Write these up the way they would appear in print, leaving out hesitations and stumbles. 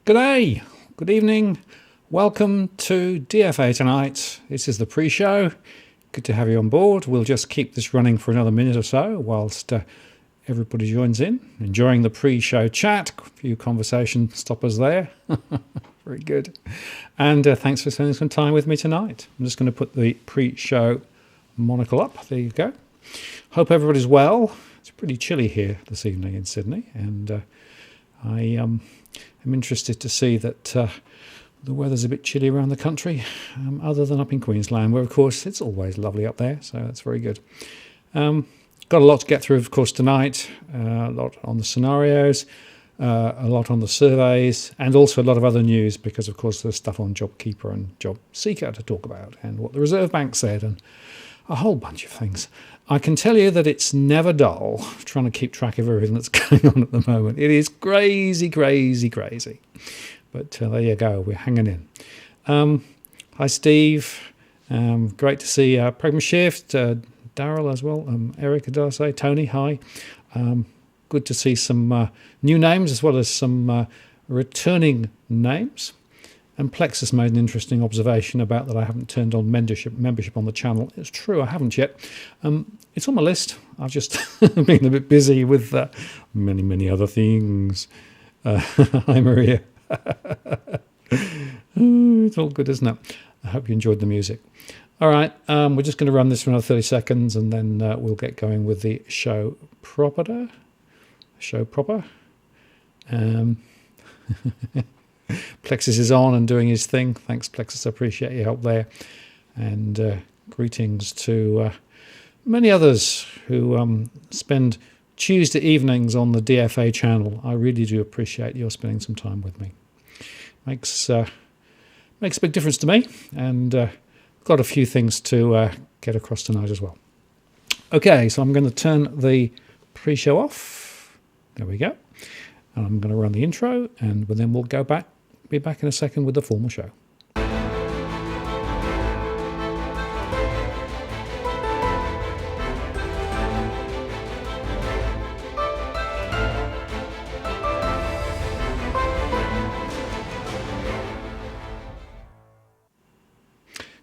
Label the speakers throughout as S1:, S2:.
S1: Good day, good evening, welcome to DFA tonight. This is the pre-show. Good to have you on board. We'll just keep this running for another minute or so whilst everybody joins in. Enjoying the pre-show chat, a few conversation stoppers there. Very good. And thanks for spending some time with me tonight. I'm just going to put the pre-show monocle up. There you go. Hope everybody's well. It's pretty chilly here this evening in Sydney, and I'm interested to see that the weather's a bit chilly around the country, other than up in Queensland, where, of course, it's always lovely up there, so that's very good. Got a lot to get through, of course, tonight. A lot on the scenarios, a lot on the surveys, and also a lot of other news, because, of course, there's stuff on JobKeeper and JobSeeker to talk about, and what the Reserve Bank said, and a whole bunch of things. I can tell you that it's never dull trying to keep track of everything that's going on at the moment. It is crazy, crazy, crazy. But there you go, we're hanging in. Hi, Steve. Great to see Pragma Shift, Daryl as well, Eric, did I say? Tony, hi. Good to see some new names as well as some returning names. And Plexus made an interesting observation about that I haven't turned on membership on the channel. It's true, I haven't yet. It's on my list. I've just been a bit busy with many, many other things. Hi, Maria. It's all good, isn't it? I hope you enjoyed the music. All right, we're just going to run this for another 30 seconds, and then we'll get going with the show proper. Plexus is on and doing his thing. Thanks, Plexus. I appreciate your help there. and greetings to many others who spend Tuesday evenings on the DFA channel. I really do appreciate your spending some time with me. Makes a big difference to me, and got a few things to get across tonight as well. Okay, so I'm going to turn the pre-show off. There we go. And I'm going to run the intro, and then we'll be back in a second with the formal show.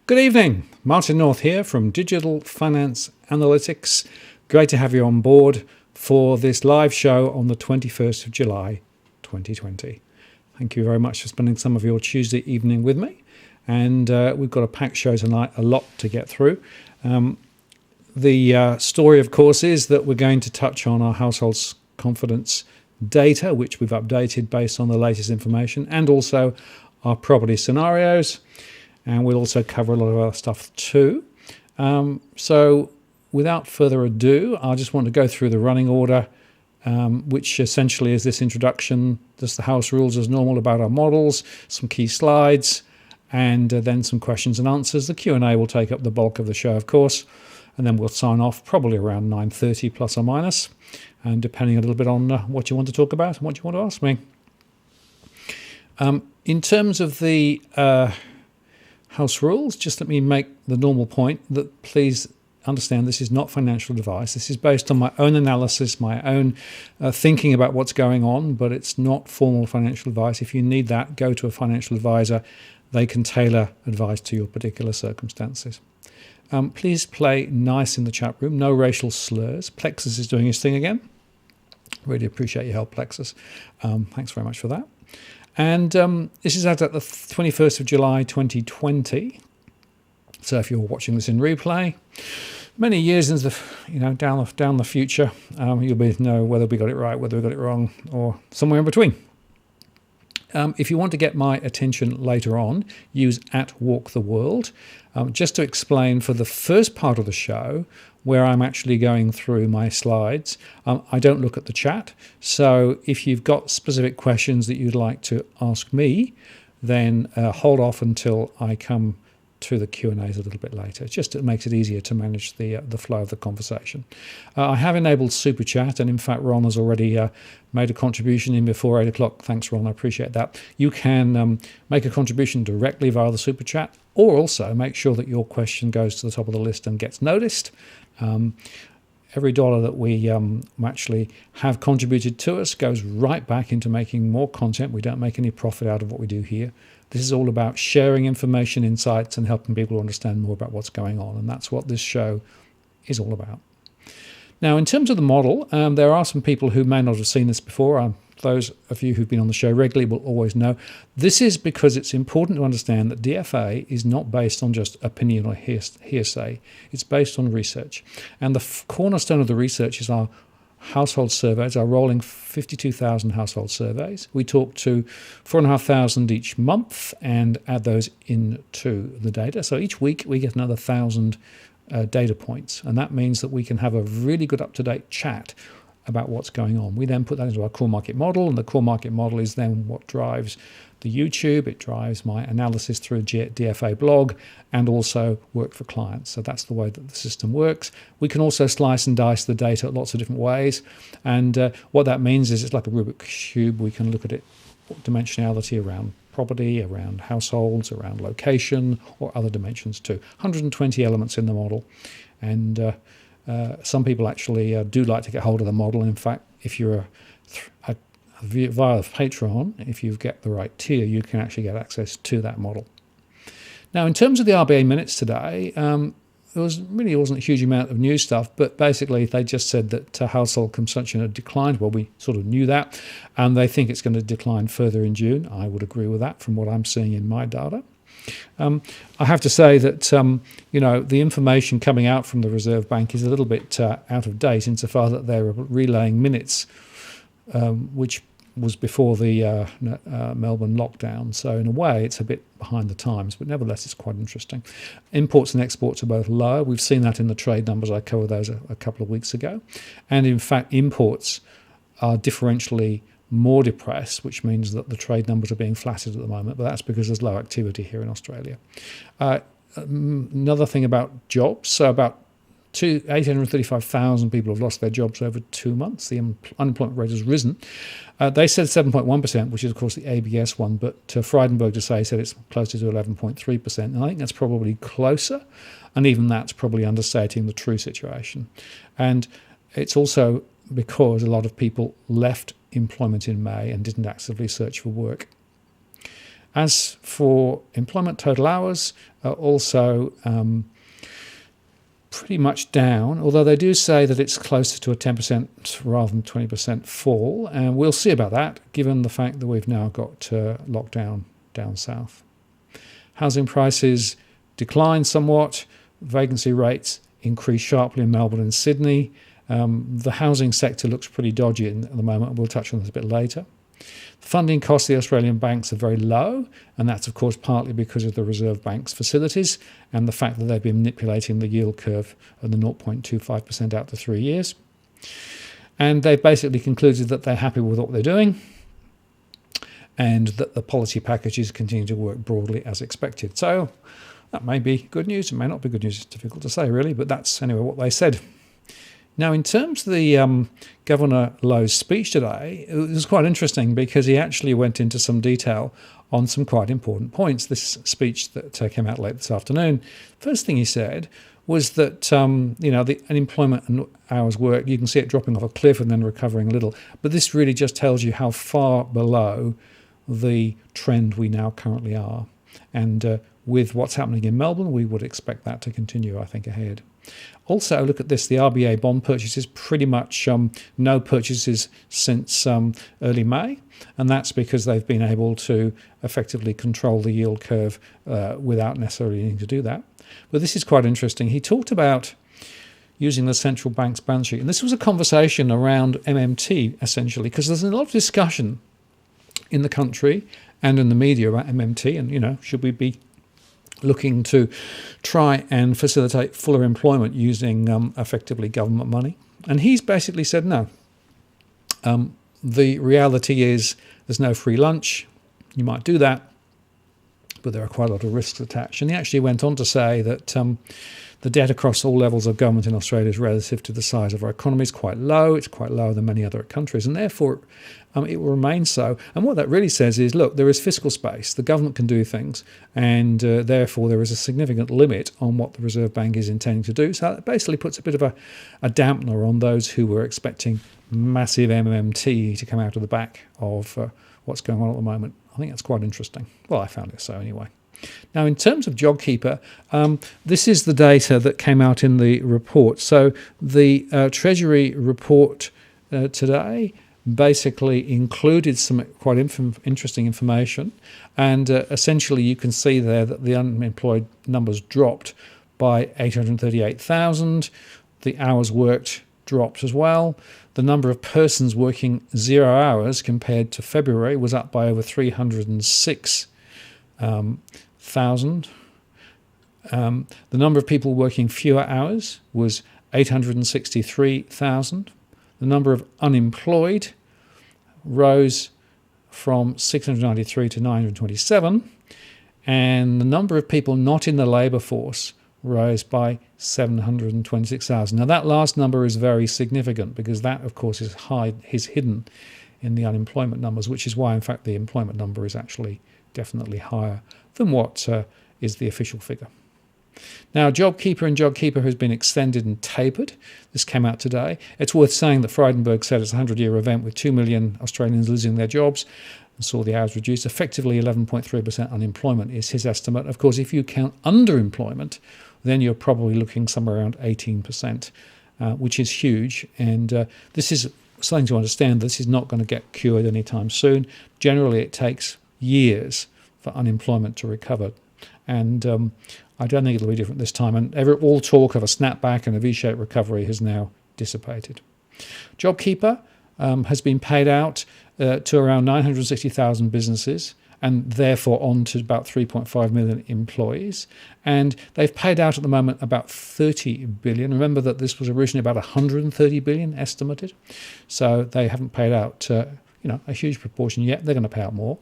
S1: Good evening, Martin North here from Digital Finance Analytics. Great to have you on board for this live show on the 21st of July 2020. Thank you very much for spending some of your Tuesday evening with me. And we've got a packed show tonight, a lot to get through. The story, of course, is that we're going to touch on our household confidence data, which we've updated based on the latest information, and also our property scenarios. And we'll also cover a lot of other stuff too. So without further ado, I just want to go through the running order, which essentially is this introduction, just the house rules as normal about our models, some key slides, and then some questions and answers. The Q&A will take up the bulk of the show, of course, and then we'll sign off probably around 9:30 plus or minus, and depending a little bit on what you want to talk about and what you want to ask me. In terms of the house rules, just let me make the normal point that please understand this is not financial advice. This is based on my own analysis, my own thinking about what's going on, but it's not formal financial advice. If you need that, go to a financial advisor. They can tailor advice to your particular circumstances. Please play nice in the chat room. No racial slurs. Plexus is doing his thing again. Really appreciate your help, Plexus. Thanks very much for that. And this is out at the 21st of July 2020. So if you're watching this in replay, many years into down the future, you'll know whether we got it right, whether we got it wrong, or somewhere in between. If you want to get my attention later on, use @WalkTheWorld. Just to explain, for the first part of the show, where I'm actually going through my slides, I don't look at the chat. So if you've got specific questions that you'd like to ask me, then hold off until I come to the Q&As a little bit later. It makes it easier to manage the flow of the conversation. I have enabled Super Chat, and in fact Ron has already made a contribution in before 8 o'clock. Thanks, Ron, I appreciate that. You can make a contribution directly via the Super Chat, or also make sure that your question goes to the top of the list and gets noticed. Every dollar that we actually have contributed to us goes right back into making more content. We don't make any profit out of what we do here. This is all about sharing information, insights, and helping people understand more about what's going on. And that's what this show is all about. Now, in terms of the model, there are some people who may not have seen this before. Those of you who've been on the show regularly will always know. This is because it's important to understand that DFA is not based on just opinion or hearsay. It's based on research. And the cornerstone of the research is our household surveys, our rolling 52,000 household surveys. We talk to 4,500 each month and add those into the data. So each week we get another 1,000 data points. And that means that we can have a really good up-to-date chat about what's going on. We then put that into our core market model, and the core market model is then what drives the YouTube. It drives my analysis through DFA Blog and also work for clients. So that's the way that the system works. We can also slice and dice the data lots of different ways. And what that means is it's like a Rubik's Cube. We can look at it, dimensionality around property, around households, around location, or other dimensions too. 120 elements in the model. And some people actually do like to get hold of the model. In fact, if you're via Patreon, if you get the right tier, you can actually get access to that model. Now, in terms of the RBA minutes today, there wasn't a huge amount of new stuff, but basically they just said that household consumption had declined. Well, we sort of knew that, and they think it's going to decline further in June. I would agree with that from what I'm seeing in my data. I have to say that the information coming out from the Reserve Bank is a little bit out of date insofar that they're relaying minutes, which was before the Melbourne lockdown. So in a way, it's a bit behind the times, but nevertheless, it's quite interesting. Imports and exports are both lower. We've seen that in the trade numbers. I covered those a couple of weeks ago. And in fact, imports are differentially more depressed, which means that the trade numbers are being flattered at the moment, but that's because there's low activity here in Australia. Another thing about jobs, so about 835,000 people have lost their jobs over 2 months. The unemployment rate has risen. They said 7.1%, which is, of course, the ABS one, but Frydenberg to say said it's closer to 11.3%. And I think that's probably closer, and even that's probably understating the true situation. And it's also because a lot of people left employment in May and didn't actively search for work. As for employment total hours, also pretty much down, although they do say that it's closer to a 10% rather than 20% fall, and we'll see about that given the fact that we've now got lockdown down south. Housing prices declined somewhat, vacancy rates increased sharply in Melbourne and Sydney. The housing sector looks pretty dodgy at the moment. We'll touch on this a bit later. Funding costs of the Australian banks are very low, and that's, of course, partly because of the Reserve Bank's facilities and the fact that they've been manipulating the yield curve at the 0.25% out to 3 years. And they've basically concluded that they're happy with what they're doing and that the policy packages continue to work broadly as expected. So that may be good news. It may not be good news. It's difficult to say, really, but that's anyway what they said. Now, in terms of the Governor Lowe's speech today, it was quite interesting because he actually went into some detail on some quite important points. This speech that came out late this afternoon, first thing he said was that, the unemployment and hours worked, you can see it dropping off a cliff and then recovering a little. But this really just tells you how far below the trend we now currently are. And with what's happening in Melbourne, we would expect that to continue, I think, ahead. Also, look at this, the RBA bond purchases, pretty much no purchases since early May, and that's because they've been able to effectively control the yield curve without necessarily needing to do that. But this is quite interesting. He talked about using the central bank's balance sheet, and this was a conversation around MMT, essentially, because there's a lot of discussion in the country and in the media about MMT, and, should we be looking to try and facilitate fuller employment using effectively government money. And he's basically said no. The reality is there's no free lunch. You might do that, but there are quite a lot of risks attached. And he actually went on to say that the debt across all levels of government in Australia is relative to the size of our economy is quite low. It's quite lower than many other countries, and therefore it will remain so. And what that really says is, look, there is fiscal space. The government can do things, and therefore there is a significant limit on what the Reserve Bank is intending to do. So that basically puts a bit of a dampener on those who were expecting massive MMT to come out of the back of what's going on at the moment. I think that's quite interesting. Well, I found it so anyway. Now, in terms of JobKeeper, this is the data that came out in the report. So the Treasury report today basically included some quite interesting information, and essentially you can see there that the unemployed numbers dropped by 838,000. The hours worked dropped as well. The number of persons working 0 hours compared to February was up by over 306,000. The number of people working fewer hours was 863,000. The number of unemployed rose from 693 to 927. And the number of people not in the labour force rose by 726,000. Now, that last number is very significant because that, of course, is hidden in the unemployment numbers, which is why, in fact, the employment number is actually definitely higher than what is the official figure. Now, JobKeeper and JobKeeper has been extended and tapered. This came out today. It's worth saying that Frydenberg said it's a 100-year event with 2 million Australians losing their jobs and saw the hours reduced. Effectively, 11.3% unemployment is his estimate. Of course, if you count underemployment, then you're probably looking somewhere around 18%, which is huge. And this is something to understand. This is not going to get cured anytime soon. Generally, it takes years for unemployment to recover. And I don't think it'll be different this time. And all talk of a snapback and a V-shaped recovery has now dissipated. JobKeeper, has been paid out to around 960,000 businesses, and therefore on to about 3.5 million employees. And they've paid out at the moment about 30 billion. Remember that this was originally about 130 billion estimated. So they haven't paid out a huge proportion yet. They're going to pay out more.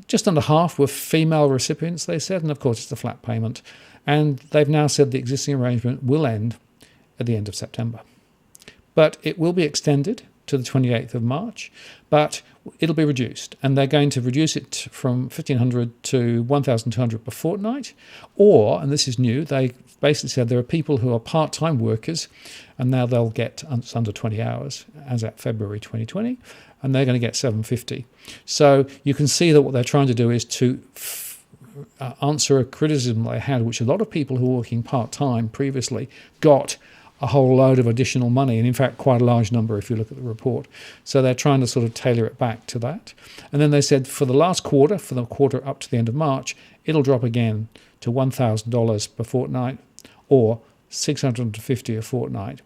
S1: Just under half were female recipients, they said, and of course it's a flat payment. And they've now said the existing arrangement will end at the end of September. But it will be extended to the 28th of March, but it'll be reduced. And they're going to reduce it from 1,500 to 1,200 per fortnight. Or, and this is new, they basically said there are people who are part-time workers, and now they'll get under 20 hours, as at February 2020, and they're going to get $750. So you can see that what they're trying to do is to answer a criticism they had, which a lot of people who were working part-time previously got a whole load of additional money, and in fact quite a large number if you look at the report. So they're trying to sort of tailor it back to that. And then they said for the last quarter, for the quarter up to the end of March, it'll drop again to $1,000 per fortnight or $650 a fortnight.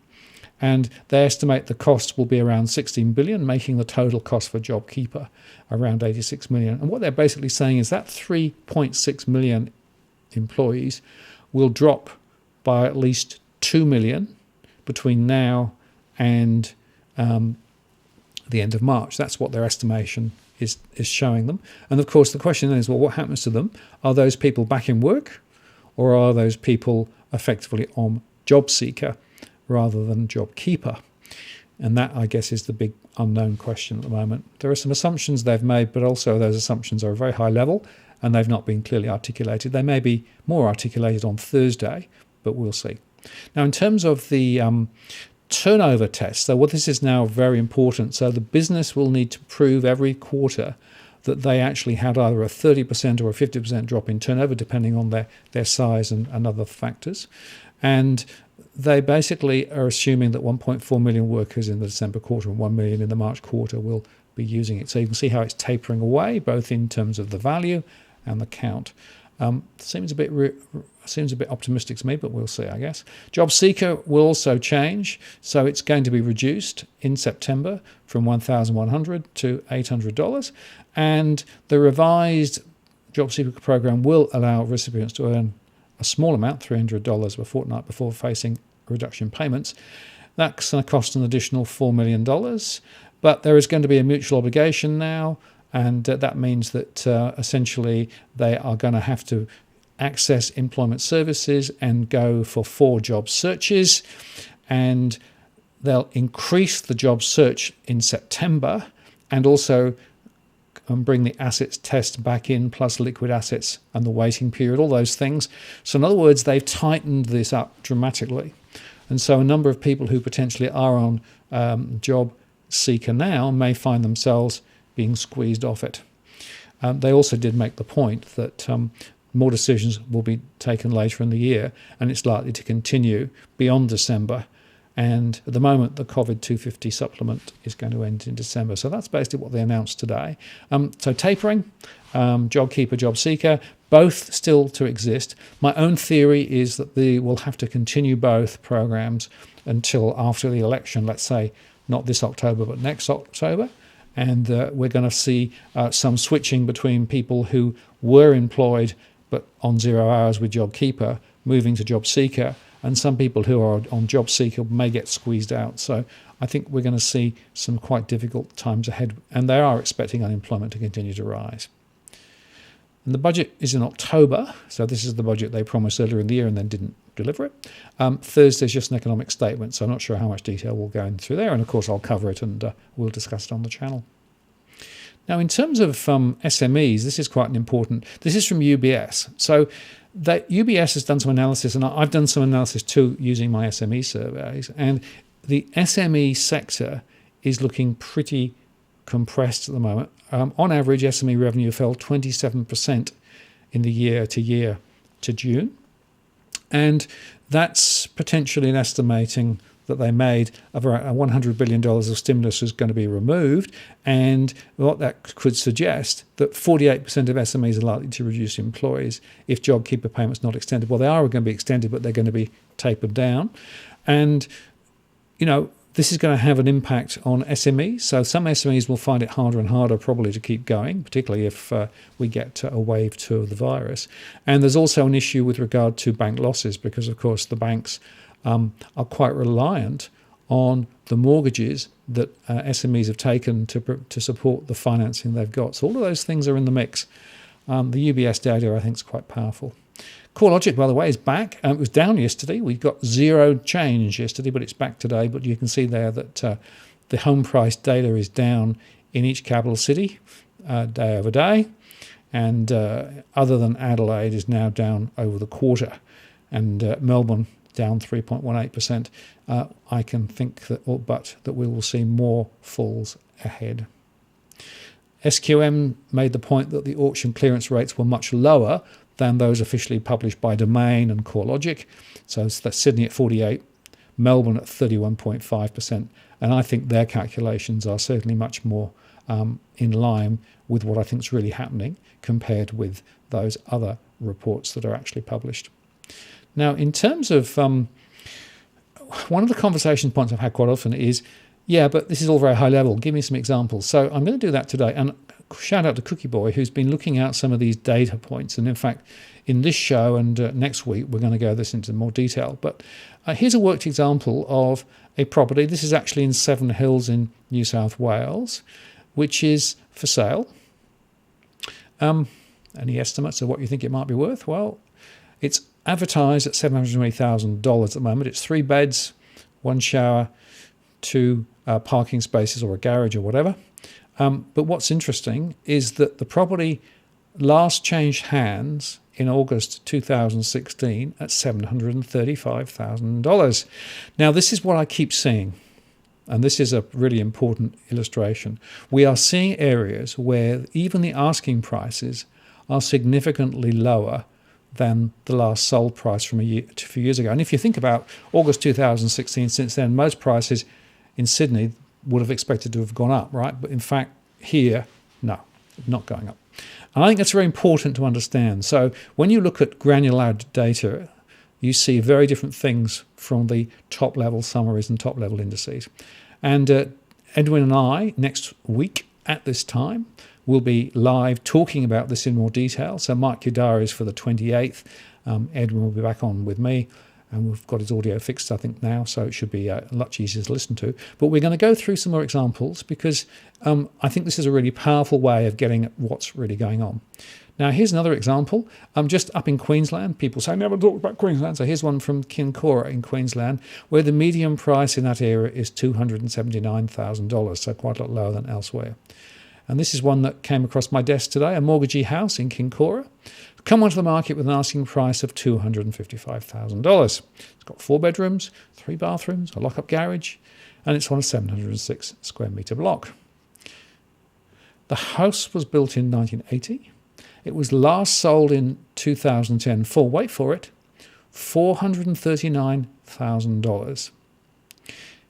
S1: And they estimate the cost will be around 16 billion, making the total cost for JobKeeper around 86 million. And what they're basically saying is that 3.6 million employees will drop by at least 2 million between now and the end of March. That's what their estimation is showing them. And of course, the question then is, well, what happens to them? Are those people back in work, or are those people effectively on job seeker rather than job keeper? And that, I guess, is the big unknown question at the moment. There are some assumptions they've made, but also those assumptions are very high level and they've not been clearly articulated. They may be more articulated on Thursday, but we'll see. Now, in terms of the turnover test, so this is now very important. So the business will need to prove every quarter that they actually had either a 30% or a 50% drop in turnover, depending on their size and other factors. And they basically are assuming that 1.4 million workers in the December quarter and 1 million in the March quarter will be using it. So you can see how it's tapering away, both in terms of the value and the count. Seems a bit optimistic to me, but we'll see, I guess. Job seeker will also change, so it's going to be reduced in September from $1,100 to $800, and the revised job seeker program will allow recipients to earn a small amount, $300 per fortnight, before facing reduction payments. That's going to cost an additional $4 million, but there is going to be a mutual obligation now. And that means that essentially they are going to have to access employment services and go for 4 job searches. And they'll increase the job search in September and also bring the assets test back in, plus liquid assets and the waiting period, all those things. So in other words, they've tightened this up dramatically. And so a number of people who potentially are on job seeker now may find themselves being squeezed off it. They also did make the point that more decisions will be taken later in the year, and it's likely to continue beyond December. And at the moment, the COVID 250 supplement is going to end in December. So that's basically what they announced today. So tapering, JobKeeper, Job Seeker, both still to exist. My own theory is that they will have to continue both programs until after the election, let's say not this October, but next October. And we're going to see some switching between people who were employed but on 0 hours with JobKeeper moving to Job Seeker, and some people who are on Job Seeker may get squeezed out. So I think we're going to see some quite difficult times ahead, and they are expecting unemployment to continue to rise. And the budget is in October, so this is the budget they promised earlier in the year and then didn't deliver it. Thursday's just an economic statement, so I'm not sure how much detail we'll go into there, and of course I'll cover it and we'll discuss it on the channel. Now, in terms of SMEs, this is quite an important. This is from UBS. So that UBS has done some analysis, and I've done some analysis too using my SME surveys, and the SME sector is looking pretty compressed at the moment. On average, SME revenue fell 27% in the year to June. And that's potentially an estimating that they made of around $100 billion of stimulus is going to be removed. And what that could suggest that 48% of SMEs are likely to reduce employees if JobKeeper payments not extended. Well, they are going to be extended, but they're going to be tapered down. And, you know, This is going to have an impact on SMEs. So some SMEs will find it harder and harder probably to keep going, particularly if we get a wave 2 of the virus. And there's also an issue with regard to bank losses because, of course, the banks are quite reliant on the mortgages that SMEs have taken to support the financing they've got. So all of those things are in the mix. The UBS data, I think, is quite powerful. CoreLogic, by the way, is back. It was down yesterday. We got zero change yesterday, but it's back today. But you can see there that the home price data is down in each capital city day over day. And other than Adelaide, is now down over the quarter. And Melbourne down 3.18%. I can think that we will see more falls ahead. SQM made the point that the auction clearance rates were much lower than those officially published by Domain and CoreLogic. So that's Sydney at 48%, Melbourne at 31.5%. And I think their calculations are certainly much more in line with what I think is really happening compared with those other reports that are actually published. Now, in terms of one of the conversation points I've had quite often is, yeah, but this is all very high level. Give me some examples. So I'm going to do that today. And shout out to Cookie Boy, who's been looking at some of these data points. And in fact, in this show and next week, we're going to go this into more detail. But here's a worked example of a property. This is actually in Seven Hills in New South Wales, which is for sale. Any estimates of what you think it might be worth? Well, it's advertised at $720,000 at the moment. It's 3 beds, 1 shower, 2 parking spaces or a garage or whatever. But what's interesting is that the property last changed hands in August 2016 at $735,000. Now, this is what I keep seeing, and this is a really important illustration. We are seeing areas where even the asking prices are significantly lower than the last sold price from a few years ago. And if you think about August 2016, since then, most prices in Sydney would have expected to have gone up, right? But in fact, here, no, not going up. And I think that's very important to understand. So when you look at granular data, you see very different things from the top-level summaries and top-level indices. And Edwin and I, next week at this time, will be live talking about this in more detail. So mark your diaries for the 28th. Edwin will be back on with me. And we've got his audio fixed, I think, now, so it should be a lot easier to listen to. But we're going to go through some more examples because I think this is a really powerful way of getting at what's really going on. Now, here's another example. Just up in Queensland, people say, never talk about Queensland. So here's one from Kincora in Queensland, where the median price in that area is $279,000, so quite a lot lower than elsewhere. And this is one that came across my desk today, a mortgagee house in Kincora. Come onto the market with an asking price of $255,000. It's got 4 bedrooms, 3 bathrooms, a lock-up garage, and it's on a 706 square metre block. The house was built in 1980. It was last sold in 2010 for, wait for it, $439,000.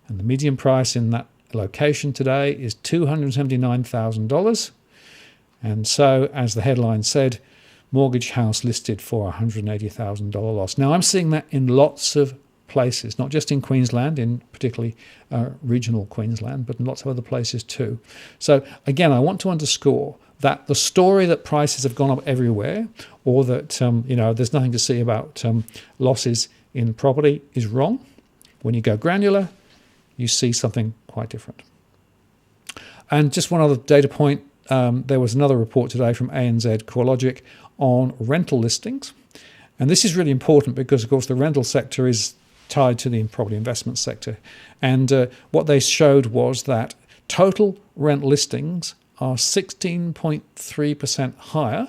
S1: And the median price in that location today is $279,000. And so, as the headline said, mortgage house listed for $180,000 loss. Now, I'm seeing that in lots of places, not just in Queensland, in particularly regional Queensland, but in lots of other places too. So, again, I want to underscore that the story that prices have gone up everywhere, or that there's nothing to see about losses in property, is wrong. When you go granular, you see something quite different. And just one other data point. There was another report today from ANZ CoreLogic on rental listings. And this is really important because, of course, the rental sector is tied to the property investment sector. And what they showed was that total rent listings are 16.3% higher.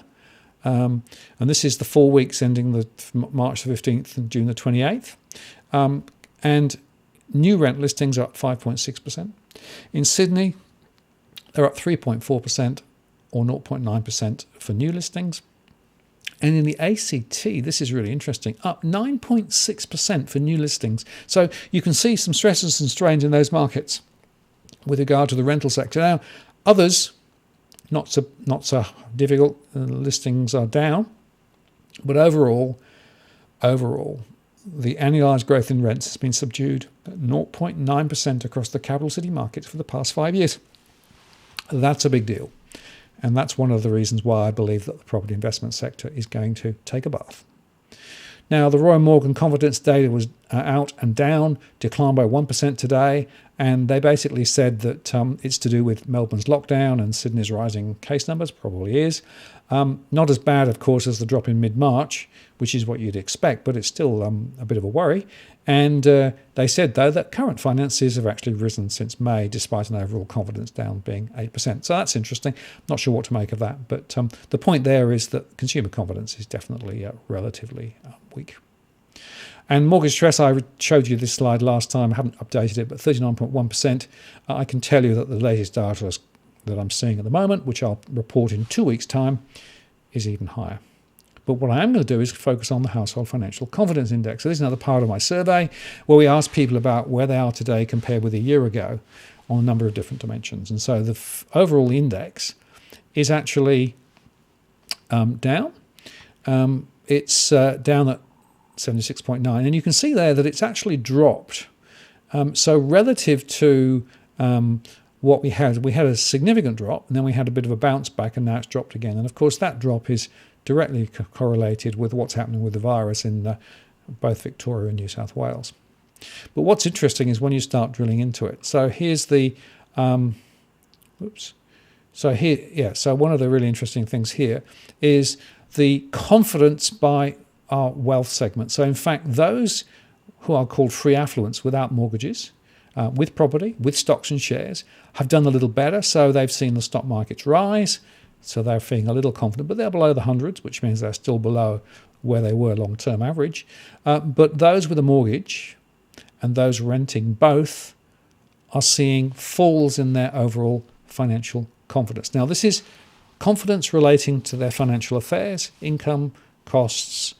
S1: And this is the 4 weeks ending the March the 15th and June the 28th. And new rent listings are up 5.6%. In Sydney, they're up 3.4% or 0.9% for new listings. And in the ACT, this is really interesting, up 9.6% for new listings. So you can see some stresses and strains in those markets with regard to the rental sector. Now, others, not so difficult, listings are down. But overall, the annualised growth in rents has been subdued at 0.9% across the capital city markets for the past 5 years. That's a big deal. And that's one of the reasons why I believe that the property investment sector is going to take a bath. Now, the Roy Morgan confidence data was out and down, declined by 1% today, and they basically said that it's to do with Melbourne's lockdown and Sydney's rising case numbers, probably is. Not as bad, of course, as the drop in mid-March, which is what you'd expect, but it's still a bit of a worry. And they said, though, that current finances have actually risen since May, despite an overall confidence down being 8%. So that's interesting. Not sure what to make of that. But the point there is that consumer confidence is definitely relatively weak. And mortgage stress, I showed you this slide last time. I haven't updated it, but 39.1%. I can tell you that the latest data that I'm seeing at the moment, which I'll report in 2 weeks' time, is even higher. But what I am going to do is focus on the Household Financial Confidence Index. So this is another part of my survey where we ask people about where they are today compared with a year ago on a number of different dimensions. And so the overall index is actually down. It's down at 76.9. And you can see there that it's actually dropped. So relative to what we had a significant drop, and then we had a bit of a bounce back, and now it's dropped again. And of course, that drop is directly correlated with what's happening with the virus in both Victoria and New South Wales. But what's interesting is when you start drilling into it. So here's the, So one of the really interesting things here is the confidence by our wealth segment. So in fact, those who are called free affluents without mortgages, with property, with stocks and shares, have done a little better. So they've seen the stock markets rise. So they're feeling a little confident, but they're below the hundreds, which means they're still below where they were long-term average. But those with a mortgage and those renting both are seeing falls in their overall financial confidence. Now, this is confidence relating to their financial affairs, income, costs,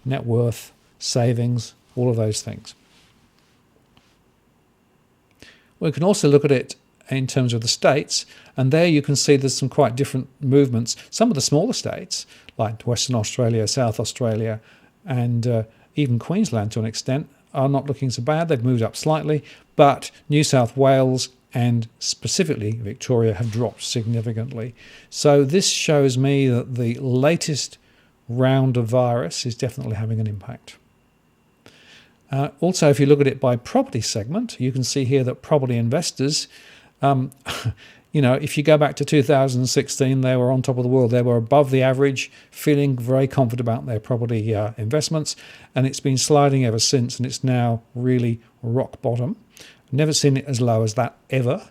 S1: net worth, savings, all of those things. We can also look at it in terms of the states, and there you can see there's some quite different movements. Some of the smaller states, like Western Australia, South Australia, and even Queensland to an extent, are not looking so bad. They've moved up slightly, but New South Wales and specifically Victoria have dropped significantly. So this shows me that the latest round of virus is definitely having an impact. Also, if you look at it by property segment, you can see here that property investors, if you go back to 2016, they were on top of the world. They were above the average, feeling very confident about their property investments, and it's been sliding ever since, and it's now really rock bottom. Never seen it as low as that ever,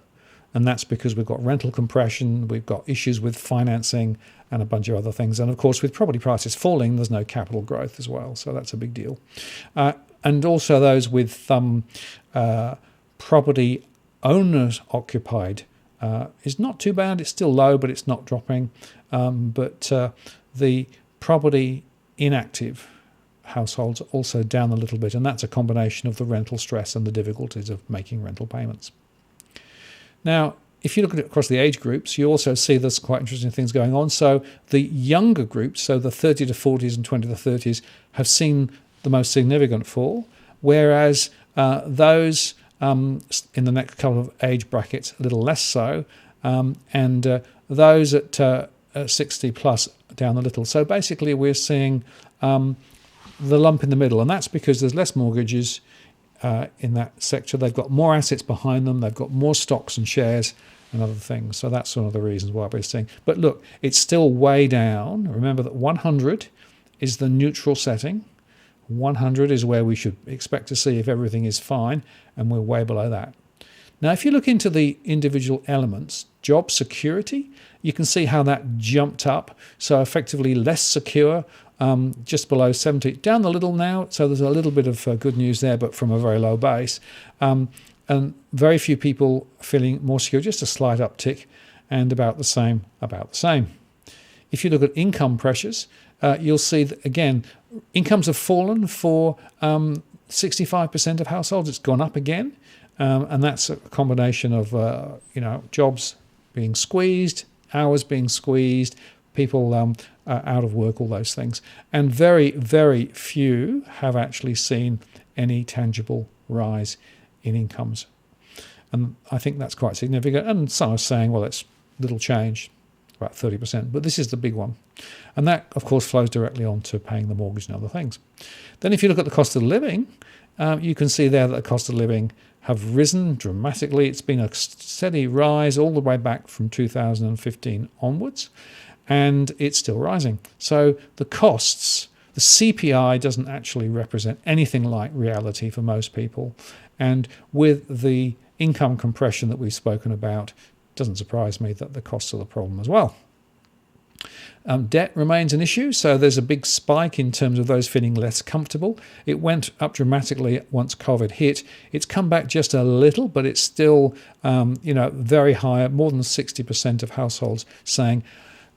S1: and that's because we've got rental compression, we've got issues with financing, and a bunch of other things. And of course, with property prices falling, there's no capital growth as well, so that's a big deal. And also those with property owners occupied is not too bad. It's still low, but it's not dropping. But the property inactive households are also down a little bit, and that's a combination of the rental stress and the difficulties of making rental payments. Now, if you look at it across the age groups, you also see there's quite interesting things going on. So the younger groups, so the 30 to 40s and 20 to 30s, have seen the most significant fall, whereas those in the next couple of age brackets a little less so, and those at 60 plus down a little. So basically we're seeing the lump in the middle, and that's because there's less mortgages in that sector. They've got more assets behind them, they've got more stocks and shares and other things. So that's one of the reasons why we're seeing. But look, it's still way down. Remember that 100 is the neutral setting. 100 is where we should expect to see if everything is fine, and we're way below that. Now, if you look into the individual elements, job security, you can see how that jumped up. So effectively less secure, just below 70, down a little now. So there's a little bit of good news there, but from a very low base. And very few people feeling more secure, just a slight uptick, and about the same. If you look at income pressures, you'll see that, again, incomes have fallen for 65% of households. It's gone up again, and that's a combination of jobs being squeezed, hours being squeezed, people out of work, all those things. And very, very few have actually seen any tangible rise in incomes. And I think that's quite significant. And some are saying, well, it's little change, about 30%. But this is the big one. And that, of course, flows directly on to paying the mortgage and other things. Then if you look at the cost of living, you can see there that the cost of living have risen dramatically. It's been a steady rise all the way back from 2015 onwards, and it's still rising. So the costs, the CPI doesn't actually represent anything like reality for most people. And with the income compression that we've spoken about, it doesn't surprise me that the costs are the problem as well. Debt remains an issue, so there's a big spike in terms of those feeling less comfortable. It went up dramatically once COVID hit. It's come back just a little, but it's still, very high. More than 60% of households saying,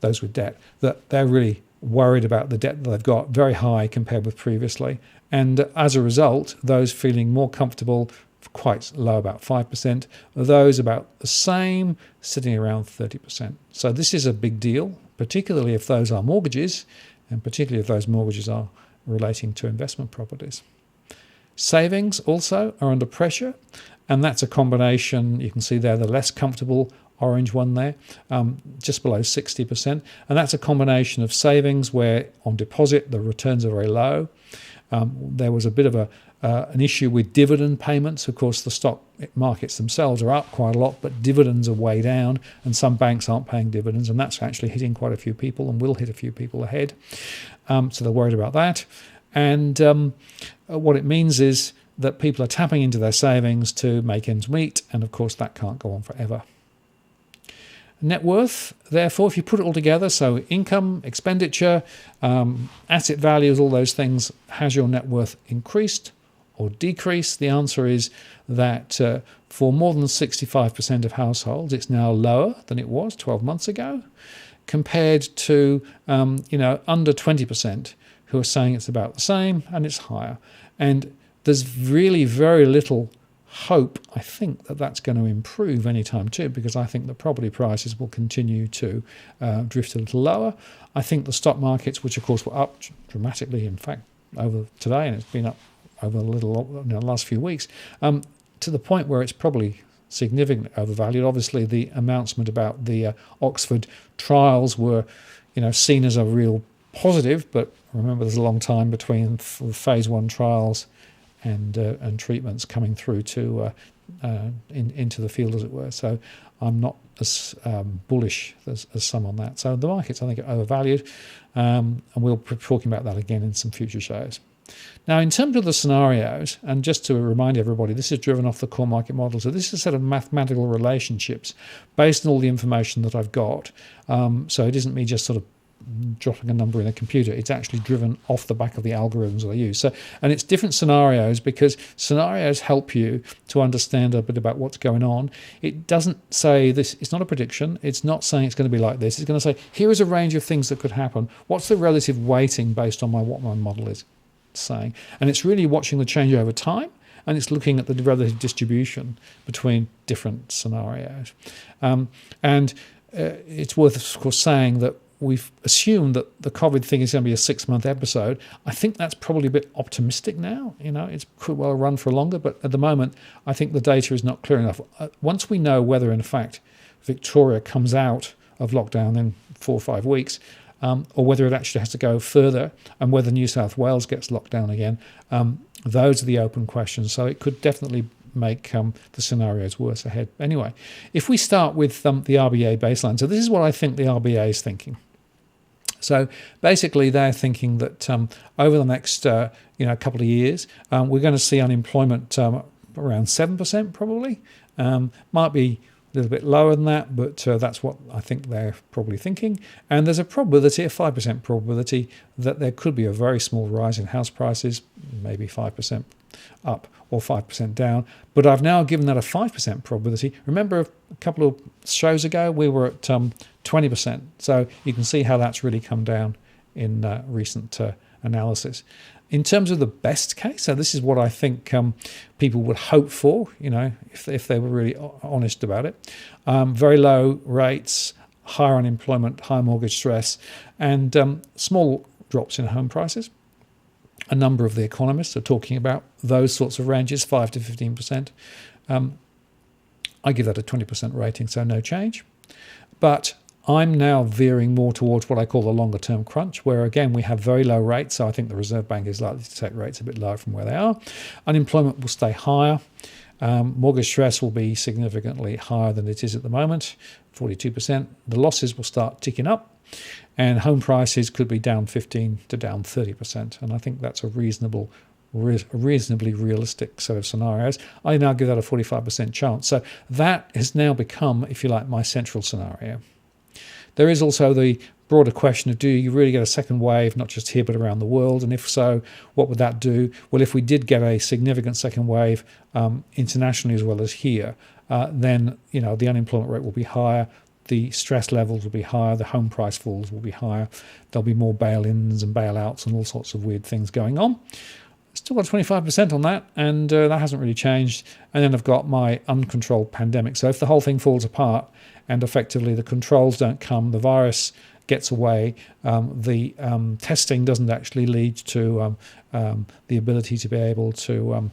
S1: those with debt, that they're really worried about the debt that they've got, very high compared with previously. And as a result, those feeling more comfortable, quite low, about 5%. Those about the same, sitting around 30%. So this is a big deal, particularly if those are mortgages, and particularly if those mortgages are relating to investment properties. Savings also are under pressure, and that's a combination. You can see there the less comfortable orange one there, just below 60%. And that's a combination of savings where on deposit the returns are very low. There was a bit of an issue with dividend payments. Of course, the stock markets themselves are up quite a lot, but dividends are way down, and some banks aren't paying dividends, and that's actually hitting quite a few people and will hit a few people ahead. So they're worried about that. And what it means is that people are tapping into their savings to make ends meet, and of course that can't go on forever. Net worth, therefore, if you put it all together, so income, expenditure, asset values, all those things, has your net worth increased or decreased? The answer is that for more than 65% of households, it's now lower than it was 12 months ago, compared to under 20% who are saying it's about the same, and it's higher. And there's really very little hope, I think, that that's going to improve anytime too, because I think the property prices will continue to drift a little lower. I think the stock markets, which of course were up dramatically, in fact, over today, and it's been up over a little in the last few weeks, to the point where it's probably significantly overvalued. Obviously, the announcement about the Oxford trials were, seen as a real positive, but remember, there's a long time between phase 1 trials and treatments coming through to into the field, as it were. So I'm not as bullish as some on that. So the markets, I think, are overvalued, and we'll be talking about that again in some future shows. Now, in terms of the scenarios, and just to remind everybody, this is driven off the core market model. So this is a set of mathematical relationships based on all the information that I've got. So it isn't me just sort of dropping a number in a computer. It's actually driven off the back of the algorithms that I use. So, and it's different scenarios, because scenarios help you to understand a bit about what's going on. It doesn't say this, it's not a prediction. It's not saying it's going to be like this. It's going to say, here is a range of things that could happen. What's the relative weighting based on what my model is saying? And it's really watching the change over time, and it's looking at the relative distribution between different scenarios. It's worth, of course, saying that we've assumed that the COVID thing is going to be a 6-month episode. I think that's probably a bit optimistic now. It could well run for longer, but at the moment, I think the data is not clear enough. Once we know whether, in fact, Victoria comes out of lockdown in 4 or 5 weeks, or whether it actually has to go further, and whether New South Wales gets locked down again, those are the open questions. So it could definitely make the scenarios worse ahead. Anyway, if we start with the RBA baseline, so this is what I think the RBA is thinking. So basically, they're thinking that over the next couple of years, we're going to see unemployment around 7% probably. Might be a little bit lower than that, but that's what I think they're probably thinking. And there's a probability, a 5% probability, that there could be a very small rise in house prices, maybe 5% up or 5% down. But I've now given that a 5% probability. Remember, a couple of shows ago, we were at 20%. So you can see how that's really come down in recent analysis. In terms of the best case, so this is what I think people would hope for, if they were really honest about it. Very low rates, higher unemployment, higher mortgage stress, and small drops in home prices. A number of the economists are talking about those sorts of ranges, 5 to 15%. I give that a 20% rating, so no change. But I'm now veering more towards what I call the longer term crunch, where again we have very low rates, so I think the Reserve Bank is likely to take rates a bit lower from where they are. Unemployment will stay higher. Mortgage stress will be significantly higher than it is at the moment, 42%. The losses will start ticking up, and home prices could be down 15 to down 30%. And I think that's a reasonably realistic set of scenarios. I now give that a 45% chance. So that has now become, if you like, my central scenario. There is also the broader question of, do you really get a second wave, not just here but around the world? And if so, what would that do? Well, if we did get a significant second wave internationally as well as here, then the unemployment rate will be higher, the stress levels will be higher, the home price falls will be higher, there'll be more bail-ins and bail-outs and all sorts of weird things going on. Still got 25% on that, and that hasn't really changed. And then I've got my uncontrolled pandemic. So if the whole thing falls apart and effectively the controls don't come, the virus gets away, the testing doesn't actually lead to the ability to be able to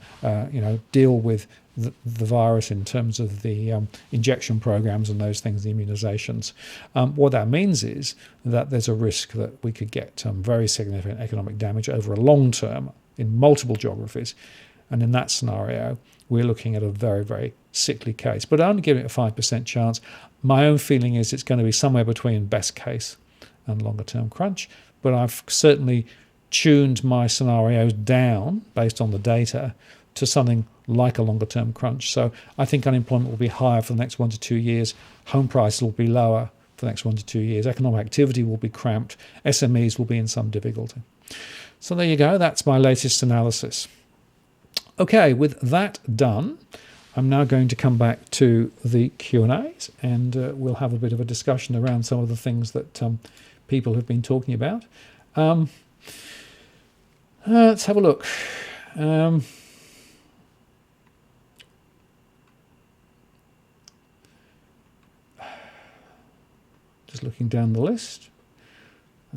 S1: deal with the virus in terms of the injection programs and those things, the immunizations. What that means is that there's a risk that we could get very significant economic damage over a long term in multiple geographies. And in that scenario, we're looking at a very, very sickly case. But I only give it a 5% chance. My own feeling is it's going to be somewhere between best case and longer term crunch. But I've certainly tuned my scenarios down based on the data to something like a longer term crunch. So I think unemployment will be higher for the next 1 to 2 years. Home prices will be lower for the next 1 to 2 years. Economic activity will be cramped. SMEs will be in some difficulty. So there you go. That's my latest analysis. Okay, with that done, I'm now going to come back to the Q&As, and we'll have a bit of a discussion around some of the things that people have been talking about. Let's have a look. Just looking down the list.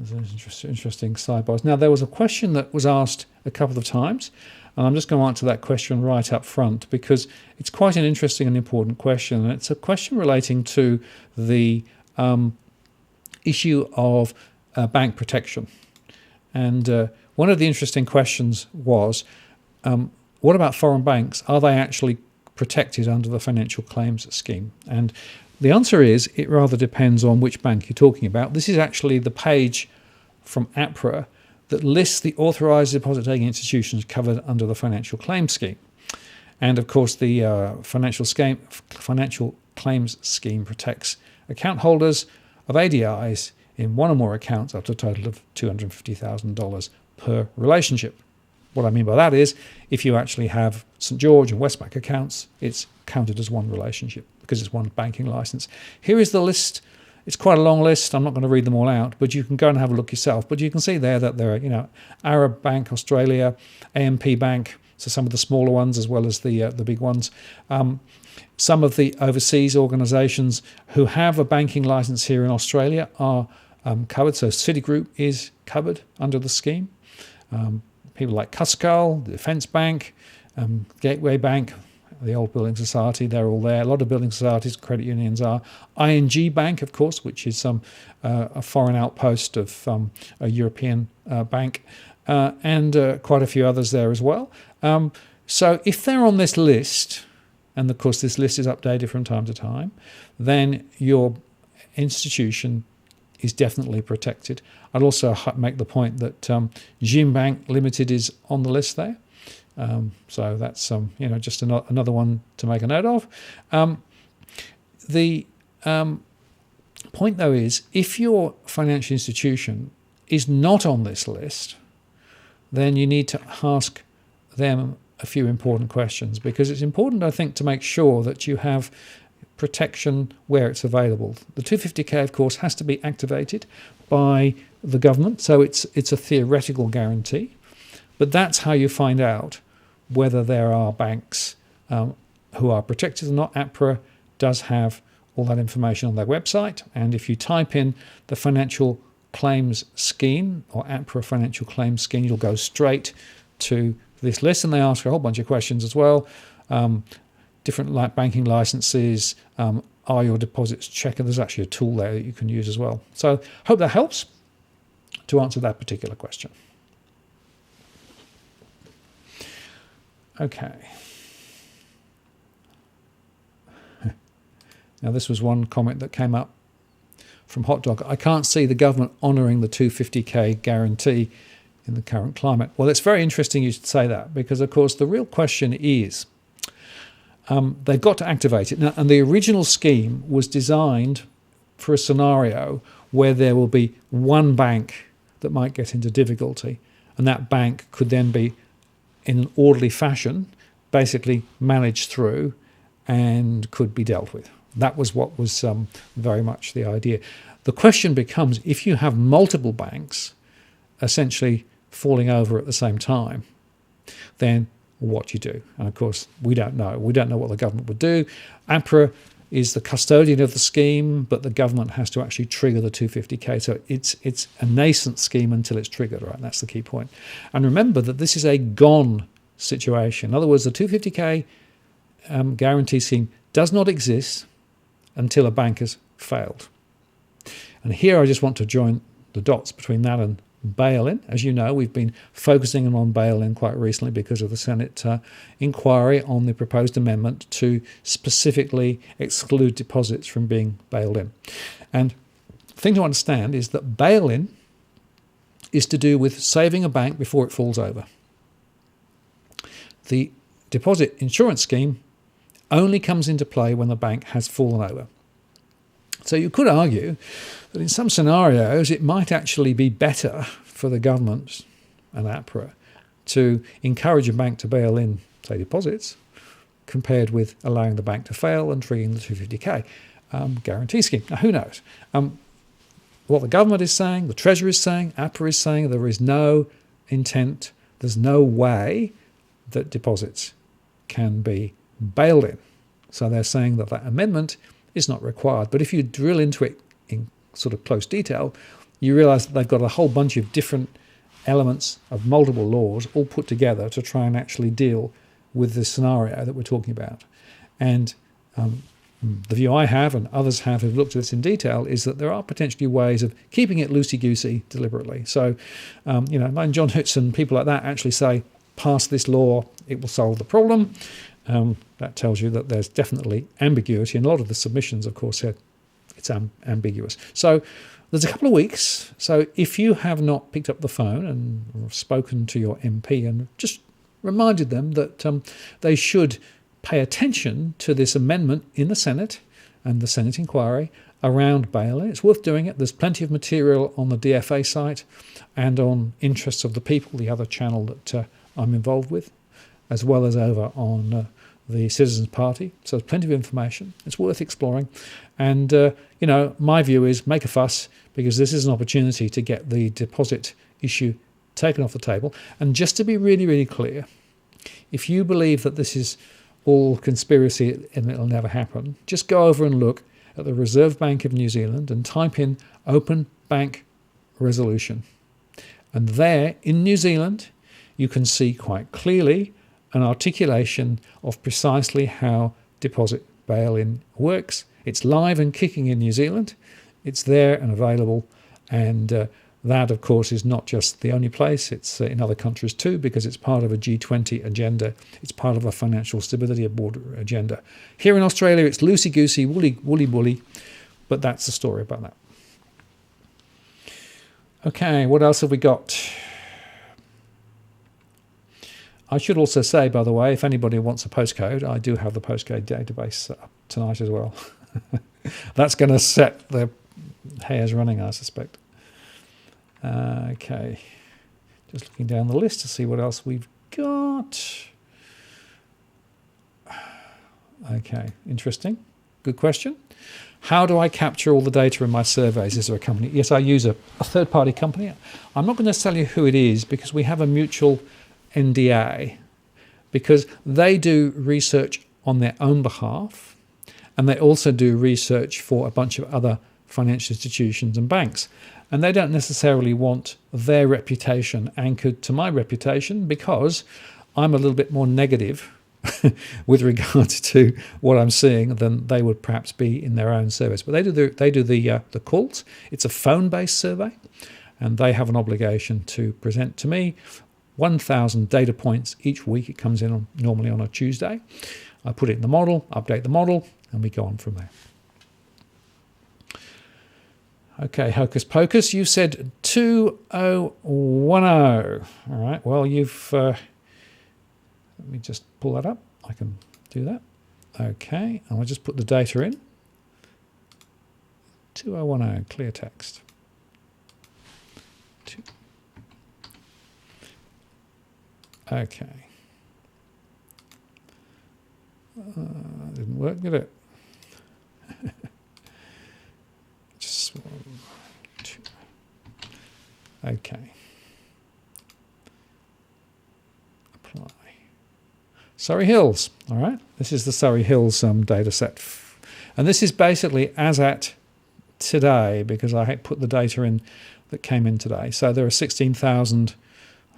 S1: There's interesting sidebars. Now, there was a question that was asked a couple of times, and I'm just going to answer that question right up front because it's quite an interesting and important question. And it's a question relating to the issue of bank protection. And one of the interesting questions was, what about foreign banks? Are they actually protected under the financial claims scheme? And the answer is it rather depends on which bank you're talking about. This is actually the page from APRA that lists the authorised deposit-taking institutions covered under the financial claims scheme. And of course, the financial claims scheme protects account holders of ADIs in one or more accounts up to a total of $250,000 per relationship. What I mean by that is if you actually have St George and Westpac accounts, it's counted as one relationship because it's one banking license. Here is the list. It's quite a long list. I'm not going to read them all out, but you can go and have a look yourself. But you can see there that there are, Arab Bank Australia, AMP Bank, so some of the smaller ones as well as the big ones. Some of the overseas organisations who have a banking licence here in Australia are covered. So Citigroup is covered under the scheme. People like Cuscal, the Defence Bank, Gateway Bank, the old building society, they're all there. A lot of building societies, credit unions are. ING Bank, of course, which is a foreign outpost of a European bank, and quite a few others there as well. So if they're on this list, and of course this list is updated from time to time, then your institution is definitely protected. I'd also make the point that Jim Bank Limited is on the list there. So that's just another one to make a note of. The point though is, if your financial institution is not on this list, then you need to ask them a few important questions, because it's important, I think, to make sure that you have protection where it's available. The 250k, of course, has to be activated by the government, so it's a theoretical guarantee. But that's how you find out whether there are banks who are protected or not. APRA does have all that information on their website. And if you type in the financial claims scheme or APRA financial claims scheme, you'll go straight to this list, and they ask a whole bunch of questions as well. Different banking licenses, are your deposits checked? There's actually a tool there that you can use as well. So hope that helps to answer that particular question. Okay. Now this was one comment that came up from Hot Dog. I can't see the government honouring the 250k guarantee in the current climate. Well, it's very interesting you should say that, because of course the real question is they've got to activate it. Now, and the original scheme was designed for a scenario where there will be one bank that might get into difficulty, and that bank could then be, in an orderly fashion, basically managed through and could be dealt with. That was what was very much the idea. The question becomes, if you have multiple banks essentially falling over at the same time, then what do you do? And of course, we don't know. We don't know what the government would do. APRA is the custodian of the scheme, but the government has to actually trigger the 250k. So it's a nascent scheme until it's triggered, right? That's the key point. And remember that this is a gone situation. In other words, the 250k guarantee scheme does not exist until a bank has failed. And here I just want to join the dots between that and bail-in. As you know, we've been focusing on bail-in quite recently because of the Senate inquiry on the proposed amendment to specifically exclude deposits from being bailed in. And the thing to understand is that bail-in is to do with saving a bank before it falls over. The deposit insurance scheme only comes into play when the bank has fallen over. So you could argue that in some scenarios it might actually be better for the government and APRA to encourage a bank to bail in, say, deposits, compared with allowing the bank to fail and triggering the 250k guarantee scheme. Now, who knows? What the government is saying, the Treasury is saying, APRA is saying, there is no intent, there's no way that deposits can be bailed in. So they're saying that that amendment is not required. But if you drill into it in sort of close detail, you realise that they've got a whole bunch of different elements of multiple laws all put together to try and actually deal with the scenario that we're talking about. And the view I have, and others have who've looked at this in detail, is that there are potentially ways of keeping it loosey-goosey deliberately. So, like John Hudson, people like that actually say, pass this law, it will solve the problem. That tells you that there's definitely ambiguity, and a lot of the submissions, of course, said it's ambiguous. So there's a couple of weeks. So if you have not picked up the phone and spoken to your MP and just reminded them that they should pay attention to this amendment in the Senate and the Senate inquiry around bail-in, it's worth doing it. There's plenty of material on the DFA site and on Interests of the People, the other channel that I'm involved with, as well as over on the Citizens Party. So there's plenty of information. It's worth exploring. And, my view is make a fuss, because this is an opportunity to get the deposit issue taken off the table. And just to be really, really clear, if you believe that this is all conspiracy and it'll never happen, just go over and look at the Reserve Bank of New Zealand and type in Open Bank Resolution. And there, in New Zealand, you can see quite clearly an articulation of precisely how deposit bail-in works. It's live and kicking in New Zealand. It's there and available. And that, of course, is not just the only place. It's in other countries too, because it's part of a G20 agenda. It's part of a financial stability board agenda. Here in Australia, it's loosey-goosey, woolly, but that's the story about that. Okay, what else have we got? I should also say, by the way, if anybody wants a postcode, I do have the postcode database up tonight as well. That's going to set the hairs running, I suspect. Okay. Just looking down the list to see what else we've got. Okay, interesting. Good question. How do I capture all the data in my surveys? Is there a company? Yes, I use a third-party company. I'm not going to tell you who it is, because we have a mutual NDA, because they do research on their own behalf, And they also do research for a bunch of other financial institutions and banks. And they don't necessarily want their reputation anchored to my reputation, because I'm a little bit more negative with regards to what I'm seeing than they would perhaps be in their own service. But they do the calls. It's a phone-based survey, and they have an obligation to present to me 1,000 data points each week. It comes in normally on a Tuesday. I put it in the model, update the model, and we go on from there. Okay, Hocus Pocus, you said 2010. All right, well, let me just pull that up. I can do that. Okay, and I'll just put the data in. 2010, clear text. Okay. Didn't work, did it? Just 1, 2. Okay. Apply. Surrey Hills. All right. This is the Surrey Hills data set. And this is basically as at today, because I put the data in that came in today. So there are 16,000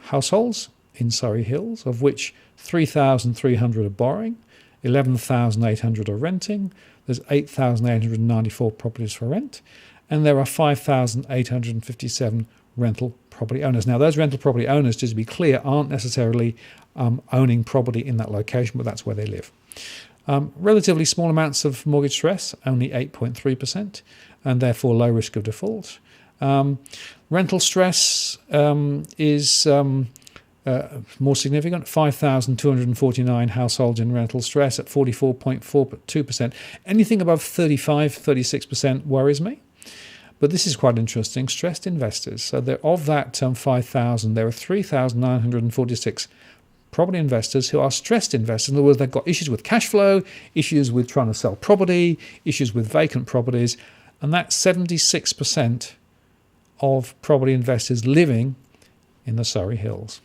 S1: households in Surrey Hills, of which 3,300 are borrowing, 11,800 are renting, there's 8,894 properties for rent, and there are 5,857 rental property owners. Now, those rental property owners, just to be clear, aren't necessarily owning property in that location, but that's where they live. Relatively small amounts of mortgage stress, only 8.3%, and therefore low risk of default. Rental stress is more significant, 5,249 households in rental stress at 44.42%. Anything above 35, 36% worries me. But this is quite interesting. Stressed investors. So of that 5,000, there are 3,946 property investors who are stressed investors. In other words, they've got issues with cash flow, issues with trying to sell property, issues with vacant properties. And that's 76% of property investors living in the Surrey Hills.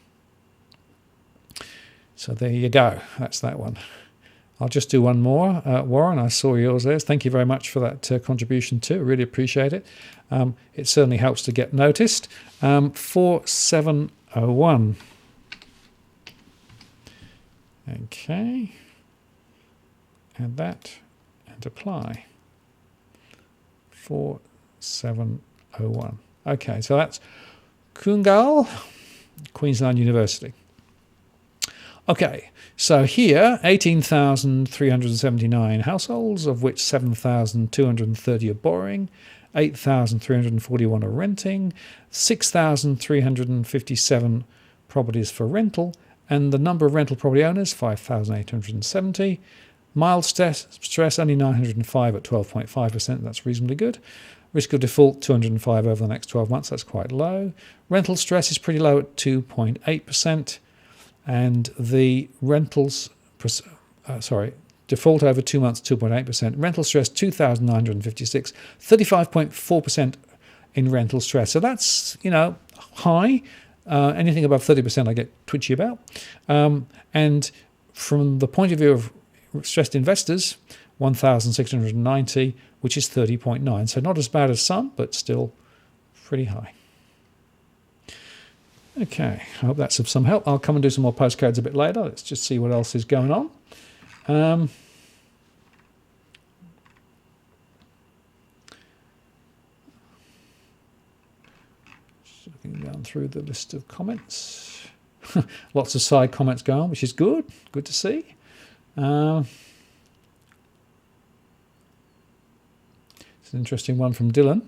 S1: So there you go. That's that one. I'll just do one more. Warren, I saw yours there. Thank you very much for that contribution too. I really appreciate it. It certainly helps to get noticed. 4701. Okay. Add that and apply. 4701. Okay, so that's Kungal, Queensland University. Okay, so here, 18,379 households, of which 7,230 are borrowing, 8,341 are renting, 6,357 properties for rental, and the number of rental property owners, 5,870. Mild stress, only 905 at 12.5%, that's reasonably good. Risk of default, 205 over the next 12 months, that's quite low. Rental stress is pretty low at 2.8%. And the rentals, default over 2 months, 2.8%. Rental stress, 2,956, 35.4% in rental stress. So that's, high. Anything above 30% I get twitchy about. And from the point of view of stressed investors, 1,690, which is 30.9. So not as bad as some, but still pretty high. Okay, I hope that's of some help. I'll come and do some more postcodes a bit later. Let's just see what else is going on. Just looking down through the list of comments. Lots of side comments going on, which is good. Good to see. It's an interesting one from Dylan.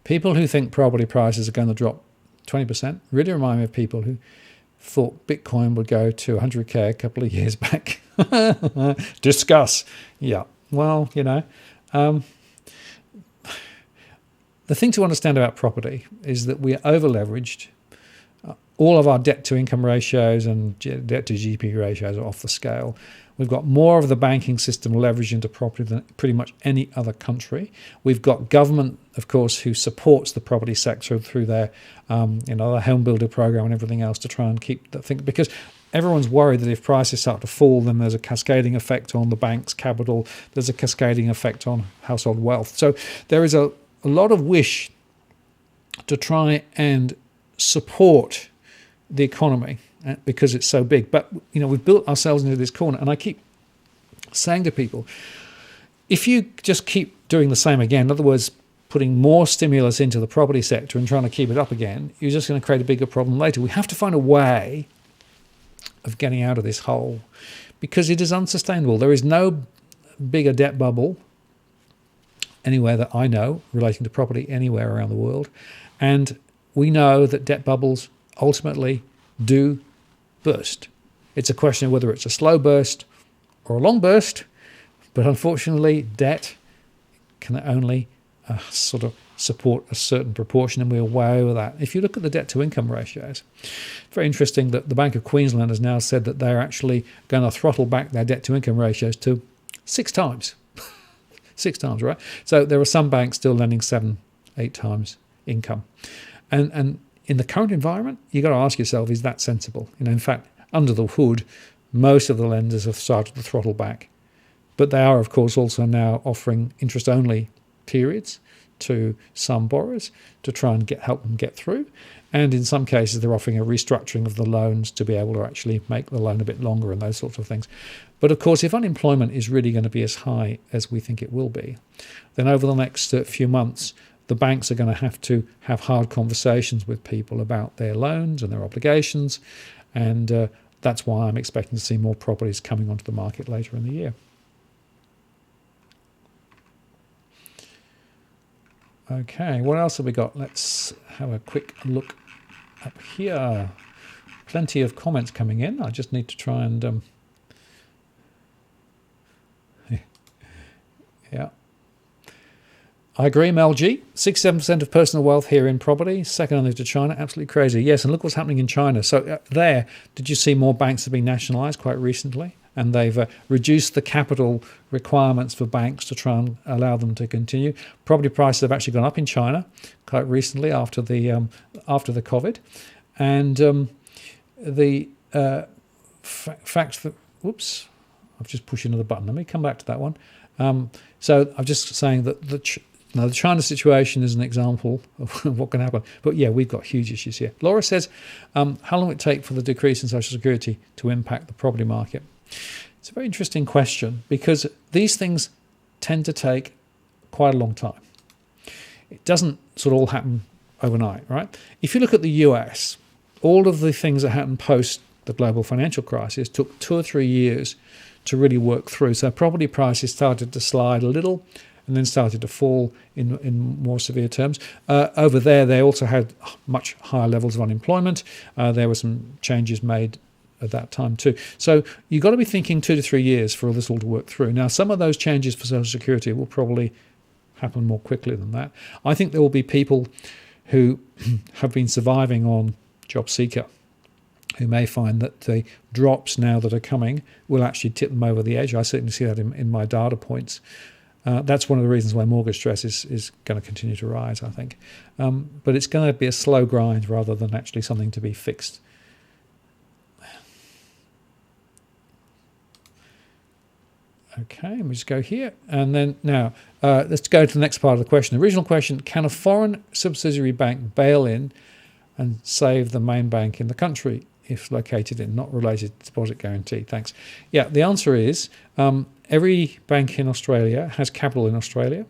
S1: People who think property prices are going to drop 20% really remind me of people who thought Bitcoin would go to 100k a couple of years back. Discuss. Yeah. Well, the thing to understand about property is that we are over-leveraged. All of our debt-to-income ratios and debt-to-GP ratios are off the scale. We've got more of the banking system leveraged into property than pretty much any other country. We've got government, of course, who supports the property sector through their, the home builder program and everything else to try and keep that thing. Because everyone's worried that if prices start to fall, then there's a cascading effect on the bank's capital. There's a cascading effect on household wealth. So there is a lot of wish to try and support the economy because it's so big. But, we've built ourselves into this corner. And I keep saying to people, if you just keep doing the same again, in other words, putting more stimulus into the property sector and trying to keep it up again, you're just going to create a bigger problem later. We have to find a way of getting out of this hole because it is unsustainable. There is no bigger debt bubble anywhere that I know relating to property anywhere around the world. And we know that debt bubbles ultimately do burst. It's a question of whether it's a slow burst or a long burst, but unfortunately debt can only sort of support a certain proportion, and we're way over that. If you look at the debt to income ratios, it's very interesting that the Bank of Queensland has now said that they're actually going to throttle back their debt to income ratios to 6 times. 6 times, right? So there are some banks still lending 7, 8 times income. And in the current environment, you've got to ask yourself, is that sensible? In fact, under the hood, most of the lenders have started to throttle back. But they are, of course, also now offering interest-only periods to some borrowers to try and help them get through. And in some cases, they're offering a restructuring of the loans to be able to actually make the loan a bit longer and those sorts of things. But of course, if unemployment is really going to be as high as we think it will be, then over the next few months, the banks are going to have hard conversations with people about their loans and their obligations. And that's why I'm expecting to see more properties coming onto the market later in the year. Okay, what else have we got? Let's have a quick look up here. Plenty of comments coming in. I just need to try and... yeah. I agree, Mel G. 67% of personal wealth here in property, second only to China. Absolutely crazy. Yes, and look what's happening in China. So there, did you see more banks have been nationalised quite recently? And they've reduced the capital requirements for banks to try and allow them to continue. Property prices have actually gone up in China quite recently after the COVID, and the fact that I've just pushed another button. Let me come back to that one. So I'm just saying that the China situation is an example of what can happen. But yeah, we've got huge issues here. Laura says, how long will it take for the decrease in Social Security to impact the property market? It's a very interesting question because these things tend to take quite a long time. It doesn't sort of all happen overnight, right? If you look at the US, all of the things that happened post the global financial crisis took 2 or 3 years to really work through. So property prices started to slide a little and then started to fall in more severe terms. Over there, they also had much higher levels of unemployment. There were some changes made at that time too. So you've got to be thinking 2 to 3 years for all this all to work through. Now, some of those changes for Social Security will probably happen more quickly than that. I think there will be people who have been surviving on Job Seeker who may find that the drops now that are coming will actually tip them over the edge. I certainly see that in my data points. That's one of the reasons why mortgage stress is going to continue to rise, I think. But it's going to be a slow grind rather than actually something to be fixed. Okay, we just go here. And then now, let's go to the next part of the question. The original question, can a foreign subsidiary bank bail in and save the main bank in the country if located in not related to deposit guarantee? Thanks. Yeah, the answer is every bank in Australia has capital in Australia,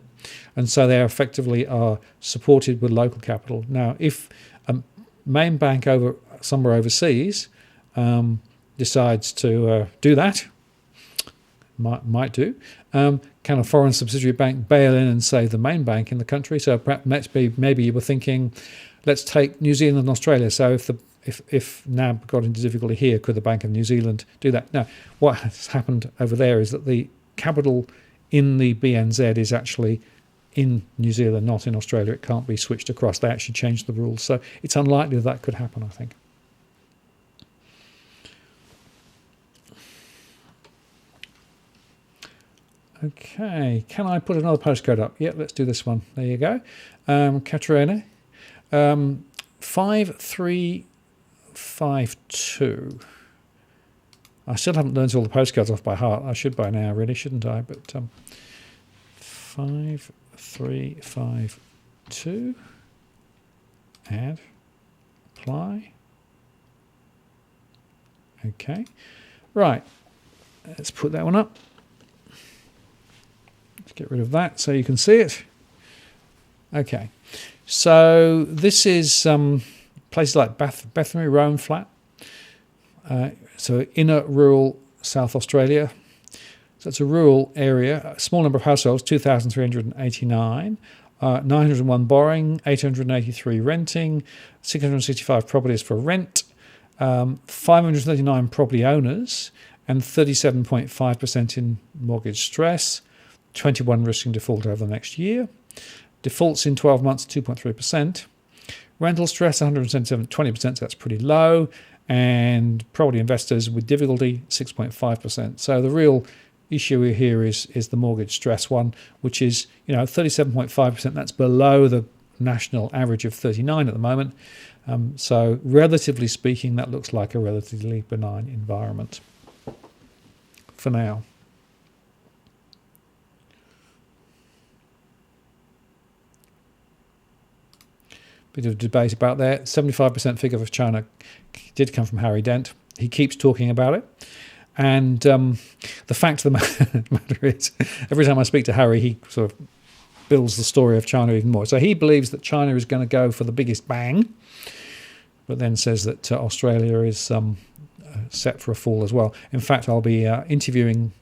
S1: and so they effectively are supported with local capital. Now, if a main bank somewhere overseas decides to do that, might do. Can a foreign subsidiary bank bail in and save the main bank in the country? So perhaps maybe you were thinking, let's take New Zealand and Australia. So if NAB got into difficulty here, could the Bank of New Zealand do that? Now, what has happened over there is that the capital in the BNZ is actually in New Zealand, not in Australia. It can't be switched across. They actually changed the rules. So it's unlikely that could happen, I think. Okay, can I put another postcode up? Yeah, let's do this one. There you go. Katrina. 5352. I still haven't learned all the postcodes off by heart. I should by now, really, shouldn't I? But 5352, add, apply. Okay, right. Let's put that one up. Let's get rid of that so you can see it. Okay, so this is places like Bethany, Rome Flat. So inner rural South Australia. So it's a rural area, a small number of households, 2,389, 901 borrowing, 883 renting, 665 properties for rent, 539 property owners, and 37.5% in mortgage stress, 21 risking default over the next year. Defaults in 12 months, 2.3%. Rental stress, 177, 20%, so that's pretty low. And property investors with difficulty, 6.5%. So the real issue here is the mortgage stress one, which is 37.5%. That's below the national average of 39 at the moment. So relatively speaking, that looks like a relatively benign environment for now. Bit of debate about that. 75% figure for China did come from Harry Dent. He keeps talking about it. And the fact of the matter is, every time I speak to Harry, he sort of builds the story of China even more. So he believes that China is going to go for the biggest bang, but then says that Australia is set for a fall as well. In fact, I'll be interviewing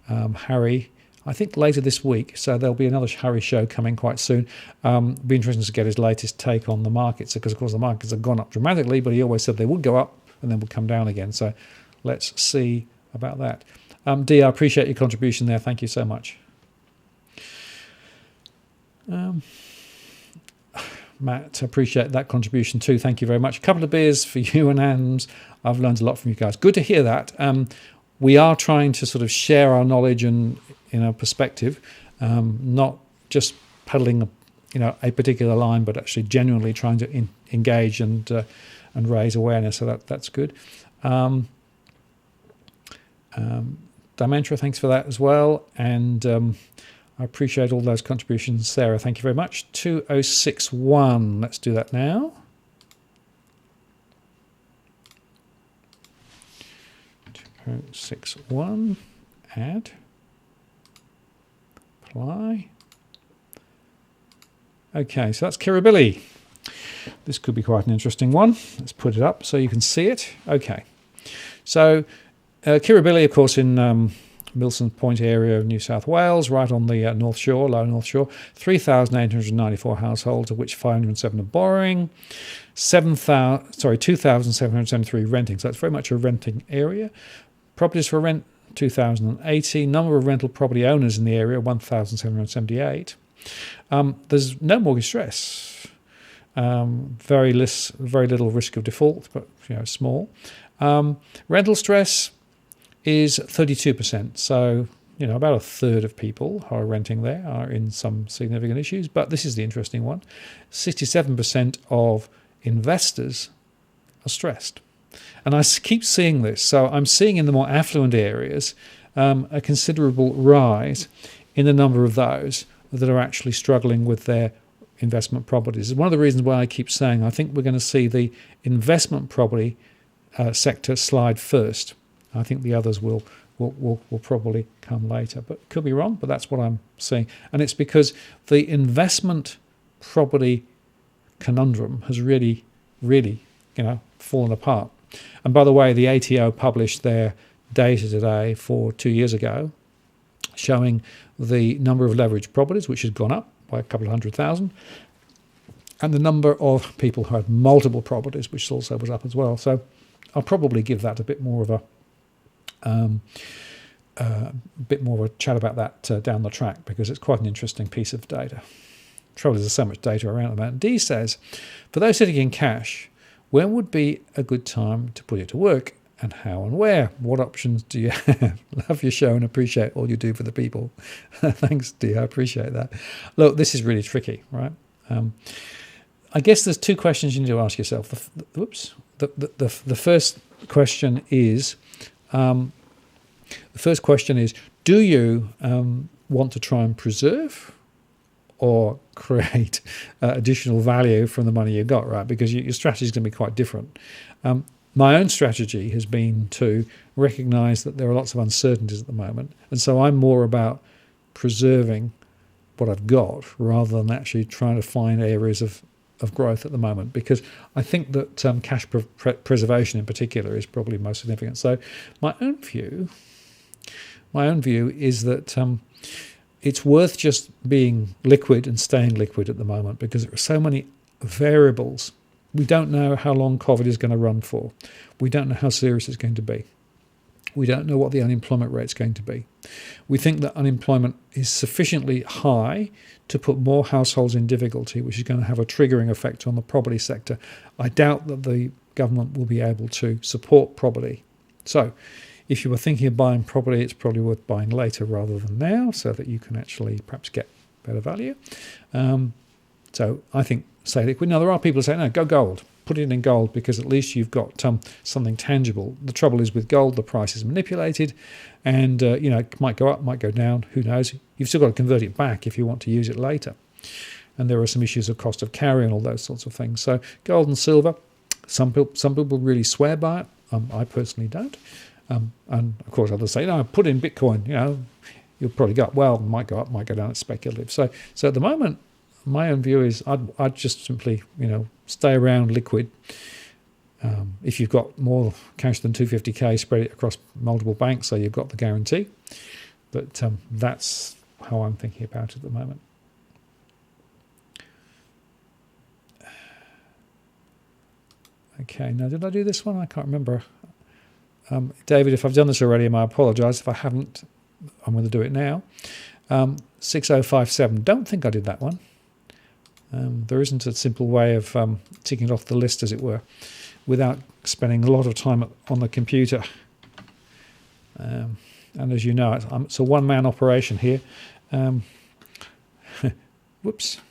S1: Harry, I think later this week, so there'll be another Harry show coming quite soon. Be interesting to get his latest take on the markets, because of course the markets have gone up dramatically, but he always said they would go up and then would come down again. So let's see about that. Dee, I appreciate your contribution there. Thank you so much. Matt, appreciate that contribution too. Thank you very much. A couple of beers for you and Anne's. I've learned a lot from you guys. Good to hear that. We are trying to sort of share our knowledge and perspective, not just peddling a particular line, but actually genuinely trying to engage and raise awareness. So that's good. Dimentra, thanks for that as well. And I appreciate all those contributions. Sarah, thank you very much. 2061, let's do that now. Oh, 61, add, apply. Okay, so that's Kirribilli. This could be quite an interesting one. Let's put it up so you can see it. Okay, so Kirribilli, of course, in Milson Point area of New South Wales, right on the North Shore, low North Shore, 3,894 households, of which 507 are borrowing, 2,773 renting. So it's very much a renting area. Properties for rent, 2,080. Number of rental property owners in the area, 1,778. There's no mortgage stress. Very little risk of default, but small. Rental stress is 32%. So about a third of people who are renting there are in some significant issues. But this is the interesting one: 67% of investors are stressed. And I keep seeing this. So I'm seeing in the more affluent areas a considerable rise in the number of those that are actually struggling with their investment properties. It's one of the reasons why I keep saying I think we're going to see the investment property sector slide first. I think the others will probably come later, but could be wrong, but that's what I'm seeing. And it's because the investment property conundrum has really, fallen apart. And by the way, the ATO published their data today for 2 years ago, showing the number of leveraged properties, which has gone up by a couple of 100,000, and the number of people who had multiple properties, which also was up as well. So I'll probably give that a bit more of a chat about that down the track, because it's quite an interesting piece of data. Trouble is, there's so much data around about it. D says, for those sitting in cash, when would be a good time to put it to work, and how and where? What options do you have? Love your show and appreciate all you do for the people. Thanks, D. I appreciate that. Look, this is really tricky, right? I guess there's two questions you need to ask yourself. The first question is, The first question is, do you want to try and preserve or create additional value from the money you got, right? Because your strategy is going to be quite different. My own strategy has been to recognise that there are lots of uncertainties at the moment, and so I'm more about preserving what I've got rather than actually trying to find areas of growth at the moment, because I think that cash preservation in particular is probably most significant. So my own view is that it's worth just being liquid and staying liquid at the moment, because there are so many variables. We don't know how long COVID is going to run for. We don't know how serious it's going to be. We don't know what the unemployment rate is going to be. We think that unemployment is sufficiently high to put more households in difficulty, which is going to have a triggering effect on the property sector. I doubt that the government will be able to support property. So if you were thinking of buying property, it's probably worth buying later rather than now, so that you can actually perhaps get better value. So I think stay liquid. Now, there are people who say, no, go gold. Put it in gold, because at least you've got something tangible. The trouble is with gold, the price is manipulated, and it might go up, might go down, who knows. You've still got to convert it back if you want to use it later. And there are some issues of cost of carry and all those sorts of things. So gold and silver, some people really swear by it. I personally don't. And of course others say, no, put in Bitcoin, you'll probably go up. Well, might go up, might go down, it's speculative. So at the moment, my own view is I'd just simply, stay around liquid. If you've got more cash than 250k, spread it across multiple banks, so you've got the guarantee. But that's how I'm thinking about it at the moment. Okay, now did I do this one? I can't remember. David, if I've done this already, I apologise. If I haven't, I'm going to do it now. 6057, don't think I did that one. There isn't a simple way of ticking it off the list, as it were, without spending a lot of time on the computer. And as you know, it's a one-man operation here. Whoops.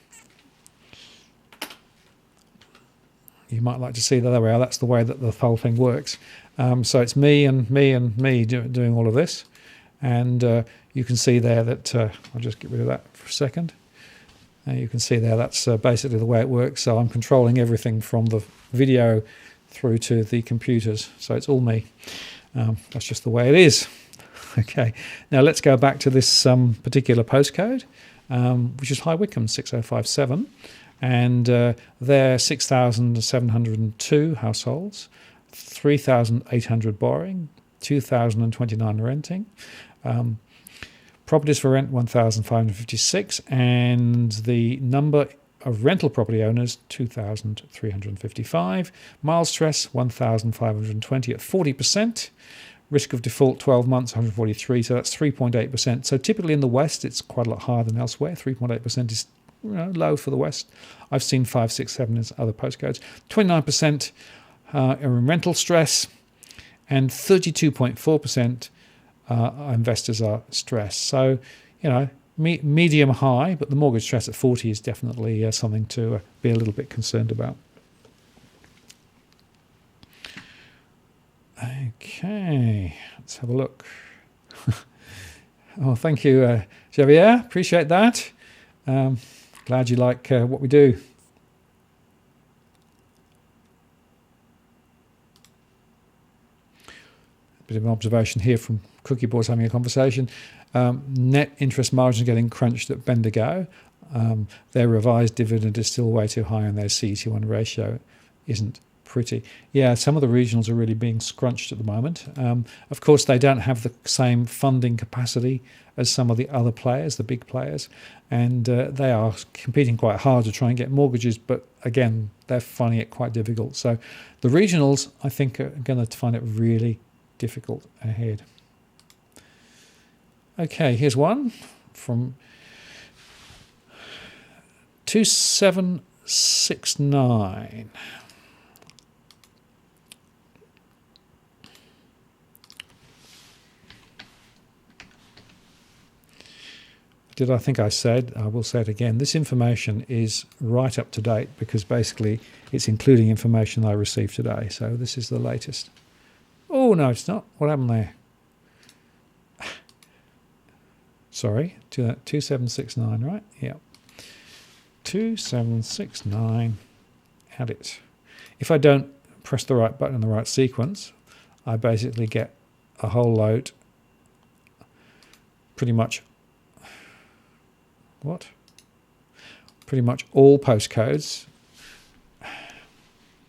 S1: You might like to see the other way. That's the way that the whole thing works. So it's me and me doing all of this. And you can see there that, I'll just get rid of that for a second. You can see there that's basically the way it works. So I'm controlling everything from the video through to the computers. So it's all me. That's just the way it is. Okay, now let's go back to this particular postcode, which is High Wycombe 6057. And there 6,702 households, 3,800 borrowing, 2,029 renting. Properties for rent 1,556, and the number of rental property owners 2,355. Mild stress 1,520 at 40%. Risk of default 12 months 143, so that's 3.8%. So typically in the West it's quite a lot higher than elsewhere. 3.8% is low for the West. I've seen 5, 6, 7 as other postcodes. 29% are in rental stress, and 32.4% investors are stressed. So, medium high, but the mortgage stress at 40 is definitely something to be a little bit concerned about. Okay, let's have a look. Oh, thank you, Javier. Appreciate that. Glad you like what we do. Bit of an observation here from Cookie Boys having a conversation. Net interest margins getting crunched at Bendigo. Their revised dividend is still way too high, and their CET1 ratio isn't pretty. Yeah, some of the regionals are really being scrunched at the moment. Of course, they don't have the same funding capacity as some of the other players, the big players, and they are competing quite hard to try and get mortgages, but again, they're finding it quite difficult. So the regionals, I think, are going to find it really difficult ahead. Okay, here's one from 2769. Did I think I said? I will say it again. This information is right up to date, because basically it's including information I received today. So this is the latest. Oh, Oh, no, it's not. What happened there? Sorry, 2769, right? Yeah. 2769. Add it. If I don't press the right button in the right sequence, I basically get a whole load. Pretty much. What? Pretty much all postcodes.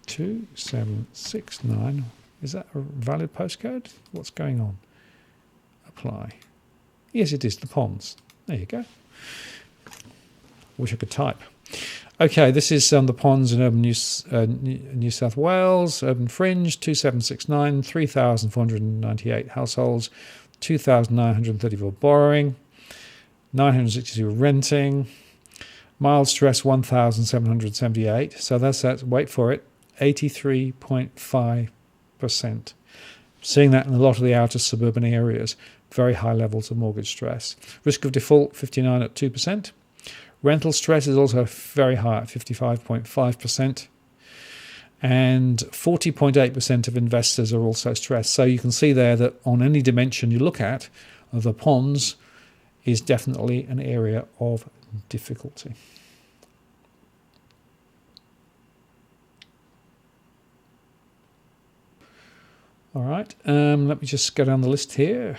S1: 2769. Is that a valid postcode? What's going on? Apply. Yes, it is, the ponds. There you go. Wish I could type. Okay, this is the ponds in urban New South Wales, urban fringe, 2769, 3,498 households, 2,934 borrowing, 962 renting, mild stress 1,778. So that's, wait for it, 83.5%. Seeing that in a lot of the outer suburban areas. Very high levels of mortgage stress. Risk of default, 59 at 2%. Rental stress is also very high at 55.5%. And 40.8% of investors are also stressed. So you can see there that on any dimension you look at, the ponds is definitely an area of difficulty. All right, let me just go down the list here.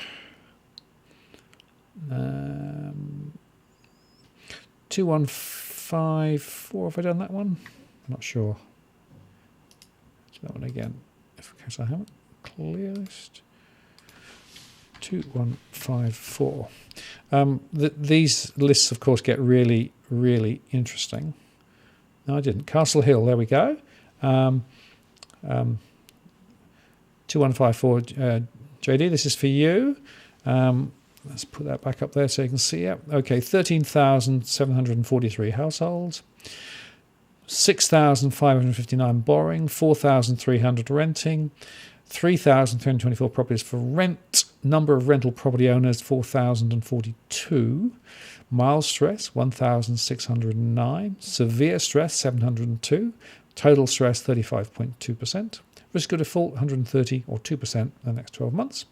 S1: 2154, have I done that one? I'm not sure. Do that one again, in case I haven't. Clear list. 2154. These lists, of course, get really, really interesting. No, I didn't. Castle Hill, there we go. 2154 JD, this is for you. Let's put that back up there so you can see it. Okay, 13,743 households, 6,559 borrowing, 4,300 renting, 3,324 properties for rent, number of rental property owners 4,042, mild stress 1,609, severe stress 702, total stress 35.2%. Risk of default, 130 or 2% in the next 12 months.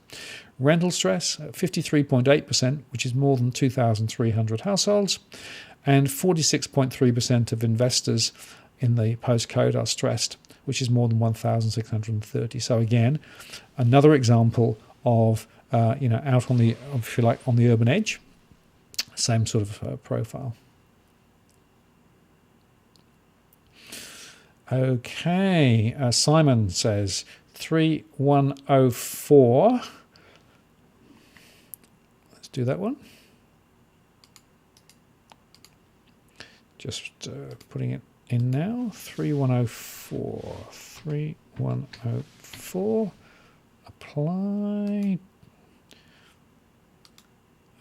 S1: Rental stress, 53.8%, which is more than 2,300 households. And 46.3% of investors in the postcode are stressed, which is more than 1,630. So again, another example of, out on the, if you like, on the urban edge. Same sort of profile. Okay, Simon says 3104. Let's do that one. Just putting it in now. 3104. 3104. Apply.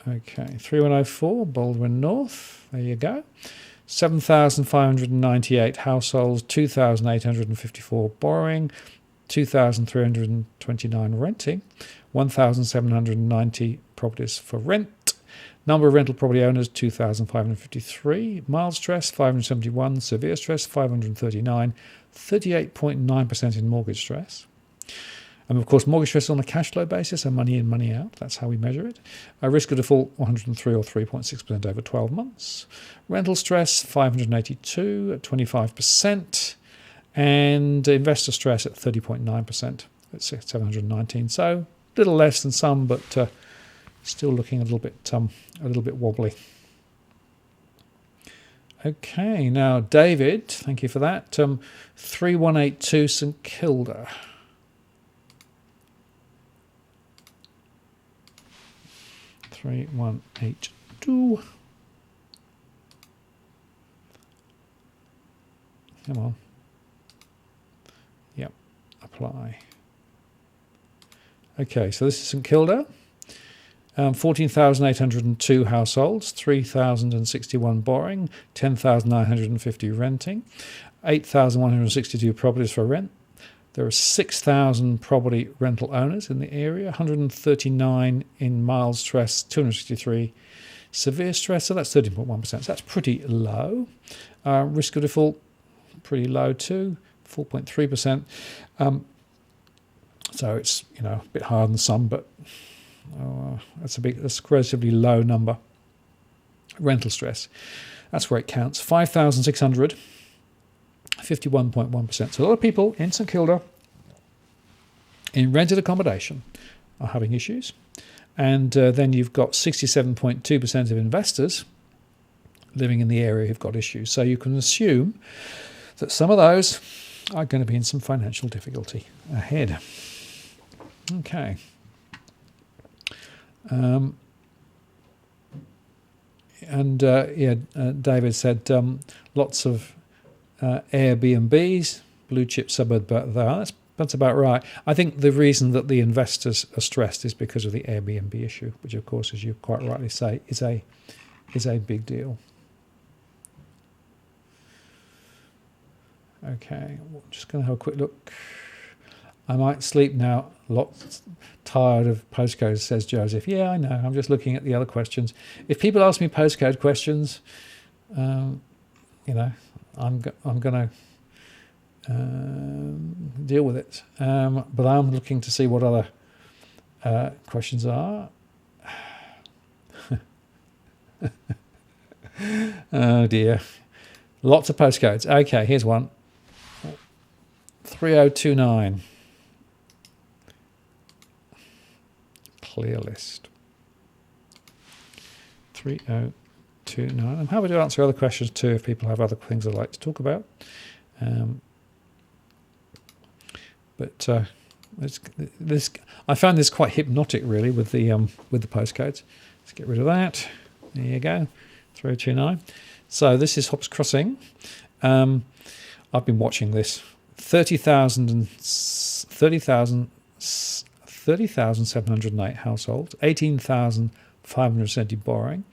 S1: Okay, 3104, Baldwin North. There you go. 7,598 households, 2,854 borrowing, 2,329 renting, 1,790 properties for rent. Number of rental property owners, 2,553. Mild stress, 571. Severe stress, 539. 38.9% in mortgage stress. And of course, mortgage stress is on a cash flow basis, so money in, money out. That's how we measure it. Risk of default, 103 or 3.6% over 12 months. Rental stress, 582 at 25%. And investor stress at 30.9% at 719. So a little less than some, but still looking a little bit wobbly. Okay, now David, thank you for that. 3182 St Kilda. Three, 1, 8, 2. Come on. Yep, apply. Okay, so this is St Kilda. 14,802 households, 3,061 borrowing, 10,950 renting, 8,162 properties for rent. There are 6,000 property rental owners in the area, 139 in mild stress, 263 severe stress, so that's 13.1%. So that's pretty low. Risk of default, pretty low too, 4.3%. So it's, a bit higher than some, but that's a relatively low number. Rental stress, that's where it counts. 5,600, 51.1%. So a lot of people in St Kilda in rented accommodation are having issues. And then you've got 67.2% of investors living in the area who've got issues. So you can assume that some of those are going to be in some financial difficulty ahead. Okay. David said lots of Airbnbs, blue chip suburb, but that's about right. I think the reason that the investors are stressed is because of the Airbnb issue, which of course, as you quite rightly say, is a big deal. Okay, I'm just going to have a quick look. I might sleep now. Lots tired of postcodes, says Joseph. Yeah, I know. I'm just looking at the other questions. If people ask me postcode questions, I'm going to deal with it. But I'm looking to see what other questions are. Oh dear. Lots of postcodes. Okay, here's one. 3029. Clear list. 3029. I'm happy to answer other questions too if people have other things they'd like to talk about. I found this quite hypnotic, really, with the postcodes. Let's get rid of that. There you go. 3029. So this is Hops Crossing. I've been watching this. 30,708 households, 18,570 borrowing,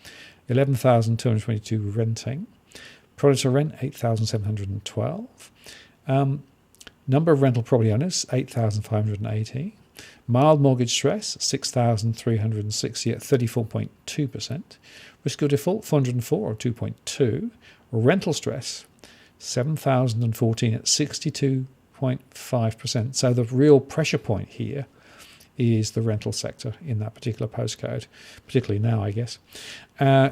S1: 11,222 renting, product rent 8,712, number of rental property owners 8,580, mild mortgage stress 6,360 at 34.2%, risk of default 404 or 2.2, rental stress 7,014 at 62.5%. So the real pressure point here is the rental sector in that particular postcode, particularly now, I guess.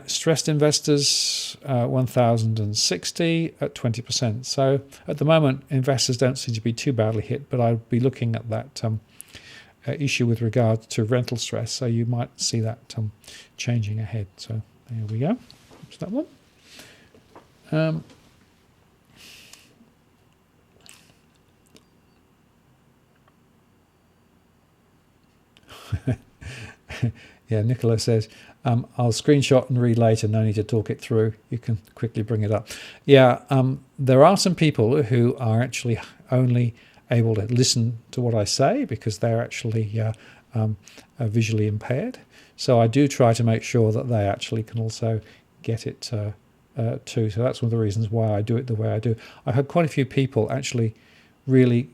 S1: Stressed investors, 1,060 at 20%. So at the moment, investors don't seem to be too badly hit, but I'd be looking at that issue with regard to rental stress. So you might see that changing ahead. So there we go. That's that one. Yeah, Nicola says, I'll screenshot and read later, no need to talk it through. You can quickly bring it up. Yeah, there are some people who are actually only able to listen to what I say because they're actually visually impaired. So I do try to make sure that they actually can also get it too. So that's one of the reasons why I do it the way I do. I've had quite a few people actually really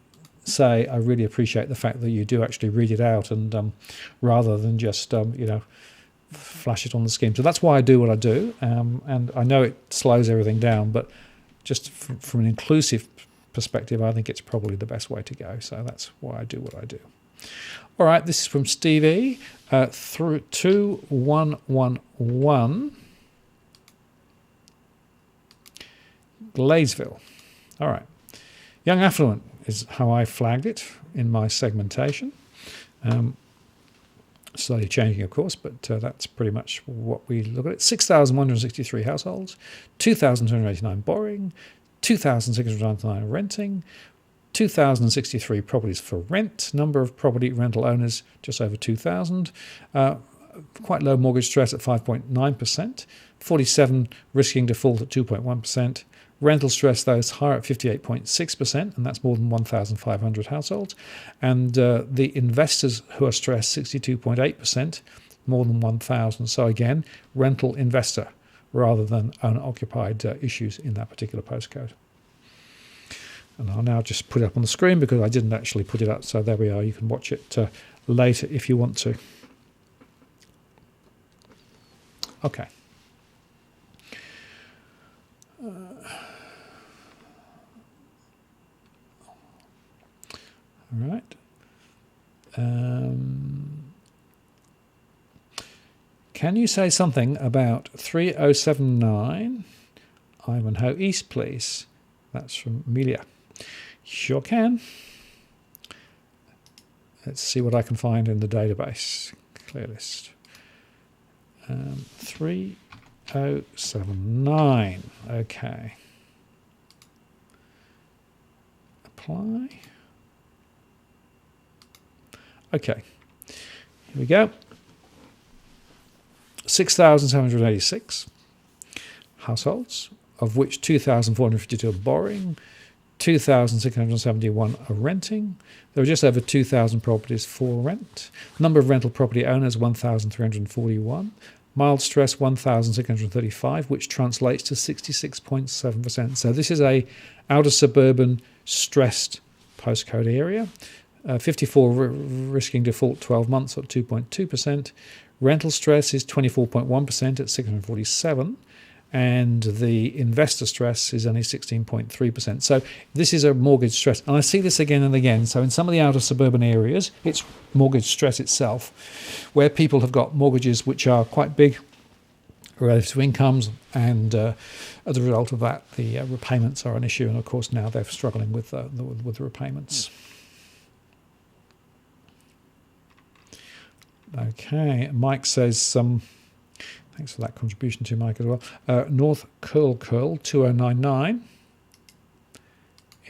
S1: say, I really appreciate the fact that you do actually read it out and rather than just, flash it on the screen. So that's why I do what I do. And I know it slows everything down, but just from an inclusive perspective, I think it's probably the best way to go. So that's why I do what I do. All right, this is from Stevie through 2111 Gladesville. All right. Young affluent is how I flagged it in my segmentation. Slightly changing, of course, but that's pretty much what we look at. 6,163 households, 2,289 borrowing, 2,699 renting, 2,063 properties for rent, number of property rental owners just over 2,000, quite low mortgage stress at 5.9%, 47 risking default at 2.1%, rental stress, though, is higher at 58.6%, and that's more than 1,500 households. And the investors who are stressed, 62.8%, more than 1,000. So again, rental investor rather than owner-occupied issues in that particular postcode. And I'll now just put it up on the screen because I didn't actually put it up. So there we are. You can watch it later if you want to. Okay. All right. Can you say something about 3079 Ivanhoe East, please? That's from Amelia. Sure can. Let's see what I can find in the database. Clear list. 3079. Okay. Apply. Okay. Here we go. 6,786 households, of which 2,452 are borrowing, 2,671 are renting. There are just over 2,000 properties for rent. Number of rental property owners, 1,341. Mild stress, 1,635, which translates to 66.7%. So this is a outer suburban stressed postcode area. 54 risking default 12 months at 2.2%. Rental stress is 24.1% at 647. And the investor stress is only 16.3%. So this is a mortgage stress. And I see this again and again. So in some of the outer suburban areas, it's mortgage stress itself, where people have got mortgages which are quite big relative to incomes. And as a result of that, the repayments are an issue. And of course, now they're struggling with the repayments. Okay, Mike says... thanks for that contribution to Mike as well. North Curl 2099.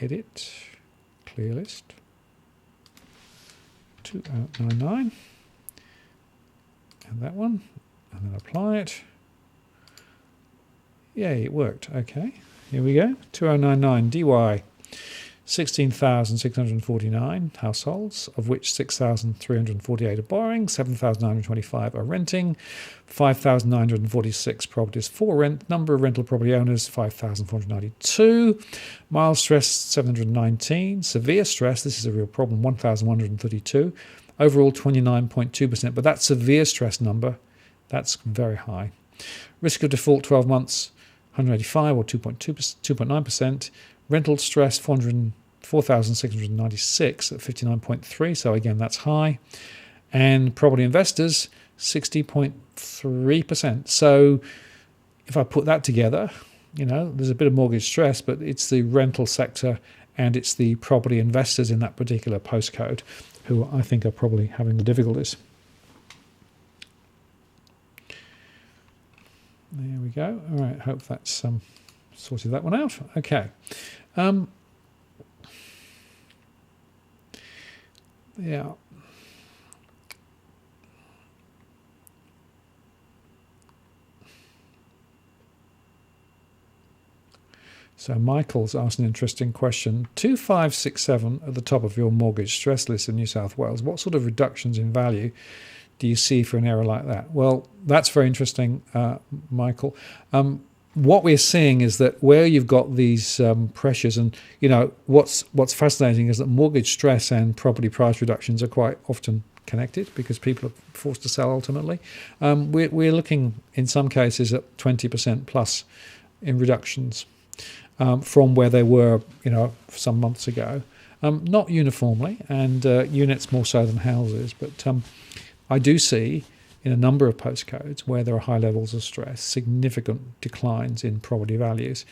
S1: Edit. Clear list. 2099. And that one. And then apply it. Yay, it worked. Okay. Here we go. 2099 DY. 16,649 households, of which 6,348 are borrowing, 7,925 are renting, 5,946 properties for rent, number of rental property owners 5,492, mild stress 719, severe stress, this is a real problem, 1,132, overall 29.2%, but that severe stress number, that's very high. Risk of default 12 months 185 or 2.9%. Rental stress 4,696 at 59.3, so again that's high. And property investors 60.3%. So if I put that together, there's a bit of mortgage stress, but it's the rental sector and it's the property investors in that particular postcode who I think are probably having the difficulties. There we go. All right, hope that's sorted that one out. Okay. Yeah. So Michael's asked an interesting question. 2567 at the top of your mortgage stress list in New South Wales. What sort of reductions in value do you see for an area like that? Well, that's very interesting, Michael. What we're seeing is that where you've got these pressures, and what's fascinating is that mortgage stress and property price reductions are quite often connected because people are forced to sell ultimately. We're looking in some cases at 20% plus in reductions from where they were, some months ago. Not uniformly, and units more so than houses, but I do see in a number of postcodes where there are high levels of stress, significant declines in property values.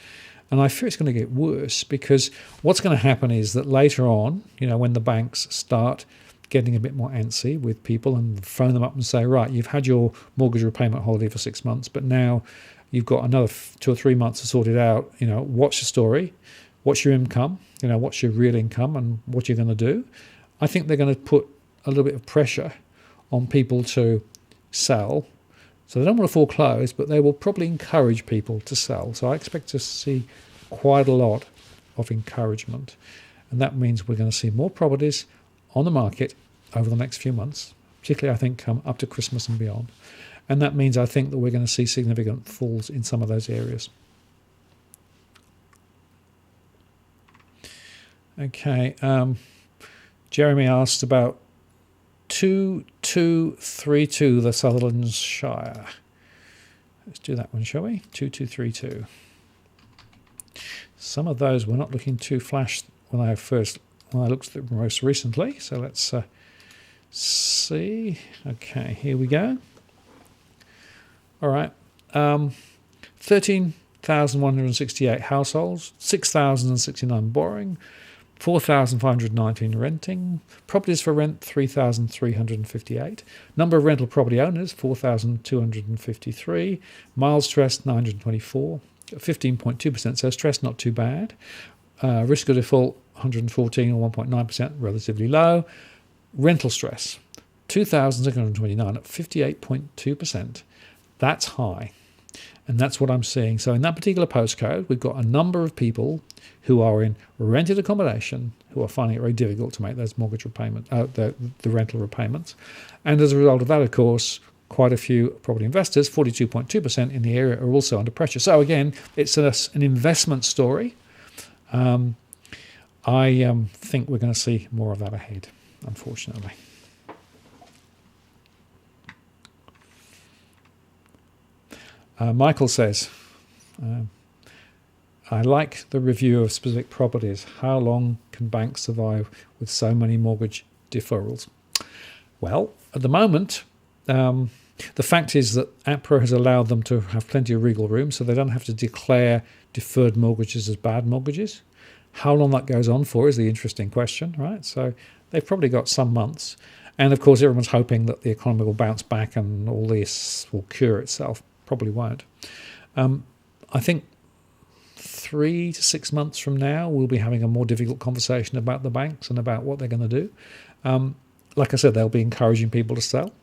S1: And I fear it's going to get worse because what's going to happen is that later on, when the banks start getting a bit more antsy with people and phone them up and say, right, you've had your mortgage repayment holiday for 6 months, but now you've got another 2 or 3 months to sort it out. What's your story? What's your income? What's your real income and what you're going to do? I think they're going to put a little bit of pressure on people to sell. So they don't want to foreclose, but they will probably encourage people to sell. So I expect to see quite a lot of encouragement. And that means we're going to see more properties on the market over the next few months, particularly I think up to Christmas and beyond. And that means I think that we're going to see significant falls in some of those areas. Okay. Jeremy asked about 2232, the Sutherland Shire. Let's do that one, shall we? 2232. Some of those were not looking too flash when I looked at them most recently. So let's see. Okay, here we go. All right. 13,168 households, 6,069 borrowing, 4,519 renting, properties for rent 3,358, number of rental property owners 4,253, mild stress 924, 15.2%, so stress not too bad, risk of default 114 or 1.9%, relatively low, rental stress 2,629 at 58.2%, that's high. And that's what I'm seeing. So in that particular postcode, we've got a number of people who are in rented accommodation who are finding it very difficult to make those mortgage repayments, the rental repayments. And as a result of that, of course, quite a few property investors, 42.2% in the area, are also under pressure. So again, it's an investment story. I think we're going to see more of that ahead, unfortunately. Michael says, I like the review of specific properties. How long can banks survive with so many mortgage deferrals? Well, at the moment, the fact is that APRA has allowed them to have plenty of wriggle room, so they don't have to declare deferred mortgages as bad mortgages. How long that goes on for is the interesting question, right? So they've probably got some months. And of course, everyone's hoping that the economy will bounce back and all this will cure itself. Probably won't. I think 3 to 6 months from now, we'll be having a more difficult conversation about the banks and about what they're going to do. Like I said, they'll be encouraging people to sell.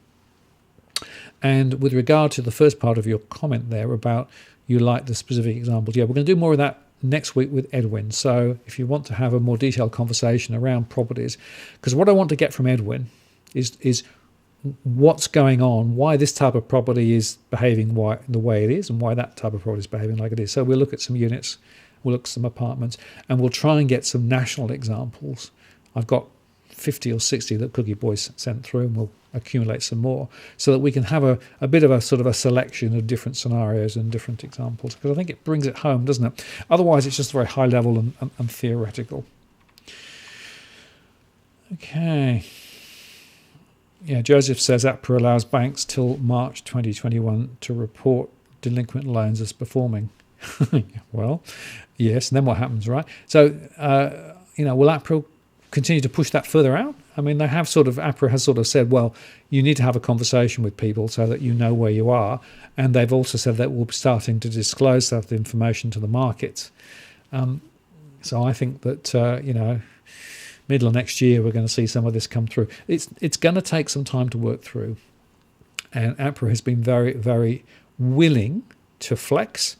S1: And with regard to the first part of your comment there about you like the specific examples, yeah, we're going to do more of that next week with Edwin. So if you want to have a more detailed conversation around properties, because what I want to get from Edwin is what's going on, why this type of property is behaving the way it is, and why that type of property is behaving like it is. So we'll look at some units, we'll look at some apartments, and we'll try and get some national examples. I've got 50 or 60 that Cookie Boys sent through, and we'll accumulate some more so that we can have a bit of a sort of a selection of different scenarios and different examples, because I think it brings it home, doesn't it? Otherwise, it's just very high level and theoretical. Okay. Yeah, Joseph says APRA allows banks till March 2021 to report delinquent loans as performing. Well, yes, and then what happens, right? So, will APRA continue to push that further out? I mean, APRA has sort of said, well, you need to have a conversation with people so that you know where you are. And they've also said that we'll be starting to disclose that information to the markets. So I think that, middle of next year, we're going to see some of this come through. It's going to take some time to work through. And APRA has been very, very willing to flex.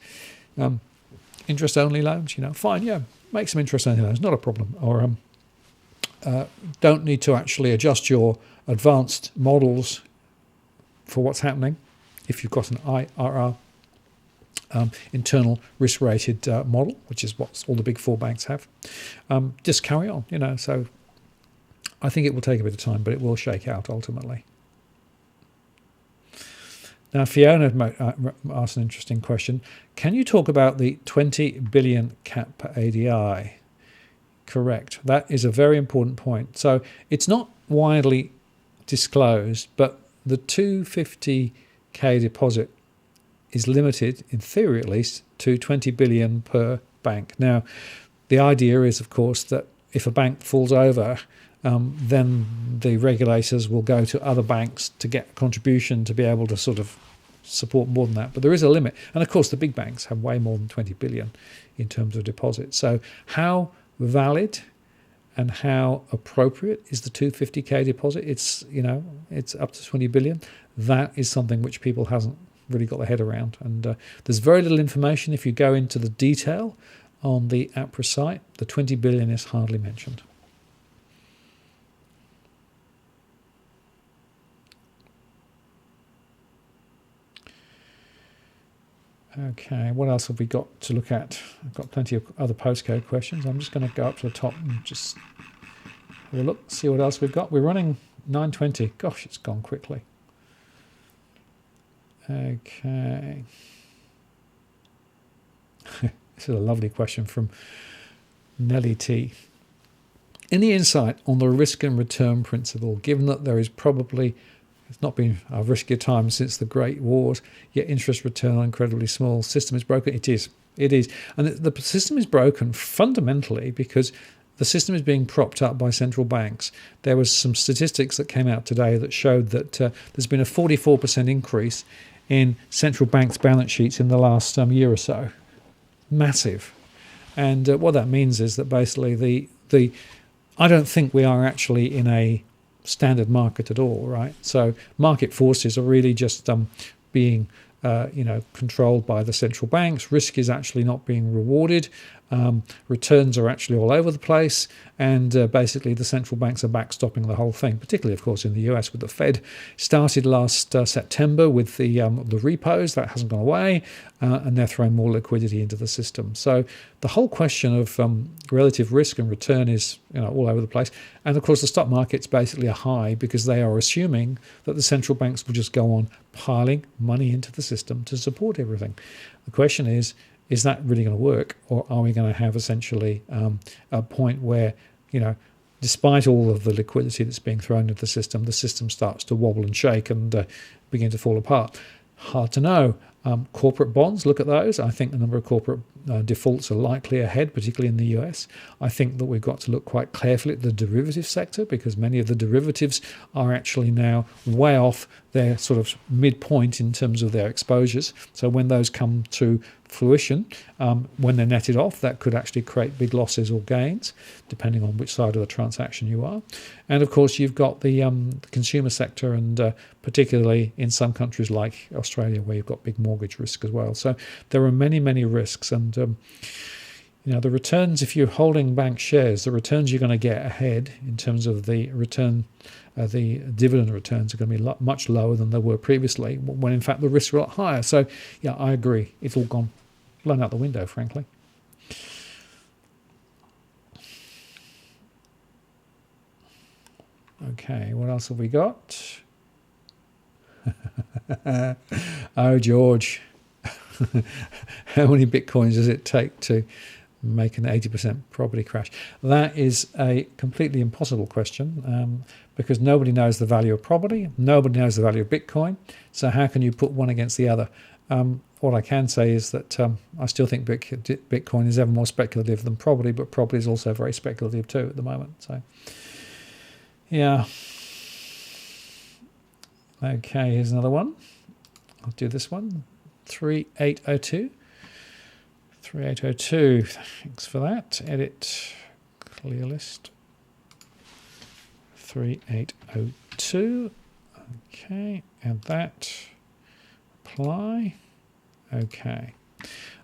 S1: Interest-only loans, fine, yeah, make some interest-only loans, not a problem. Or don't need to actually adjust your advanced models for what's happening if you've got an IRR, internal risk-rated model, which is what all the big four banks have. Just carry on, So I think it will take a bit of time, but it will shake out ultimately. Now, Fiona asked an interesting question. Can you talk about the 20 billion cap per ADI? Correct. That is a very important point. So it's not widely disclosed, but the 250k deposit is limited, in theory at least, to 20 billion per bank. Now, the idea is, of course, that if a bank falls over, then the regulators will go to other banks to get a contribution to be able to sort of support more than that. But there is a limit. And of course, the big banks have way more than 20 billion in terms of deposits. So how valid and how appropriate is the 250k deposit? It's up to 20 billion. That is something which people hasn't really got their head around. And there's very little information. If you go into the detail on the APRA site, the 20 billion is hardly mentioned. Okay, what else have we got to look at? I've got plenty of other postcode questions. I'm just going to go up to the top and just have a look, see what else we've got. We're running 9:20. Gosh, it's gone quickly. Okay. This is a lovely question from Nellie T. Any insight on the risk and return principle, given that there is probably, it's not been a riskier time since the Great Wars, yet interest return are incredibly small. System is broken? It is. It is. And the system is broken fundamentally because the system is being propped up by central banks. There was some statistics that came out today that showed that there's been a 44% increase in central banks' balance sheets in the last year or so. Massive. And what that means is that basically I don't think we are actually in a standard market at all, right? So market forces are really just being controlled by the central banks. Risk is actually not being rewarded. Returns are actually all over the place, and basically the central banks are backstopping the whole thing, particularly, of course, in the US with the Fed. Started last September with the repos. That hasn't gone away, and they're throwing more liquidity into the system. So the whole question of relative risk and return is all over the place. And, of course, the stock market's basically a high because they are assuming that the central banks will just go on piling money into the system to support everything. The question is that really going to work, or are we going to have essentially a point where, despite all of the liquidity that's being thrown into the system starts to wobble and shake and begin to fall apart? Hard to know. Corporate bonds, look at those. I think the number of corporate defaults are likely ahead, particularly in the US. I think that we've got to look quite carefully at the derivative sector because many of the derivatives are actually now way off their sort of midpoint in terms of their exposures. So when those come to fruition, when they're netted off, that could actually create big losses or gains, depending on which side of the transaction you are. And of course, you've got the consumer sector, and particularly in some countries like Australia, where you've got big mortgage risk as well. So there are many, many risks, and the returns, if you're holding bank shares, the returns you're going to get ahead in terms of the return, the dividend returns are going to be much lower than they were previously, when in fact the risks are a lot higher. So yeah, I agree. It's all blown out the window, frankly. Okay, what else have we got? Oh, George. How many bitcoins does it take to make an 80% property crash? That is a completely impossible question because nobody knows the value of property. Nobody knows the value of Bitcoin. So how can you put one against the other? What I can say is that I still think Bitcoin is ever more speculative than property, but property is also very speculative too at the moment. So, yeah. Okay, here's another one. I'll do this one. 3802. 3802. Thanks for that. Edit. Clear list. 3802. Okay, add that. Apply. Okay.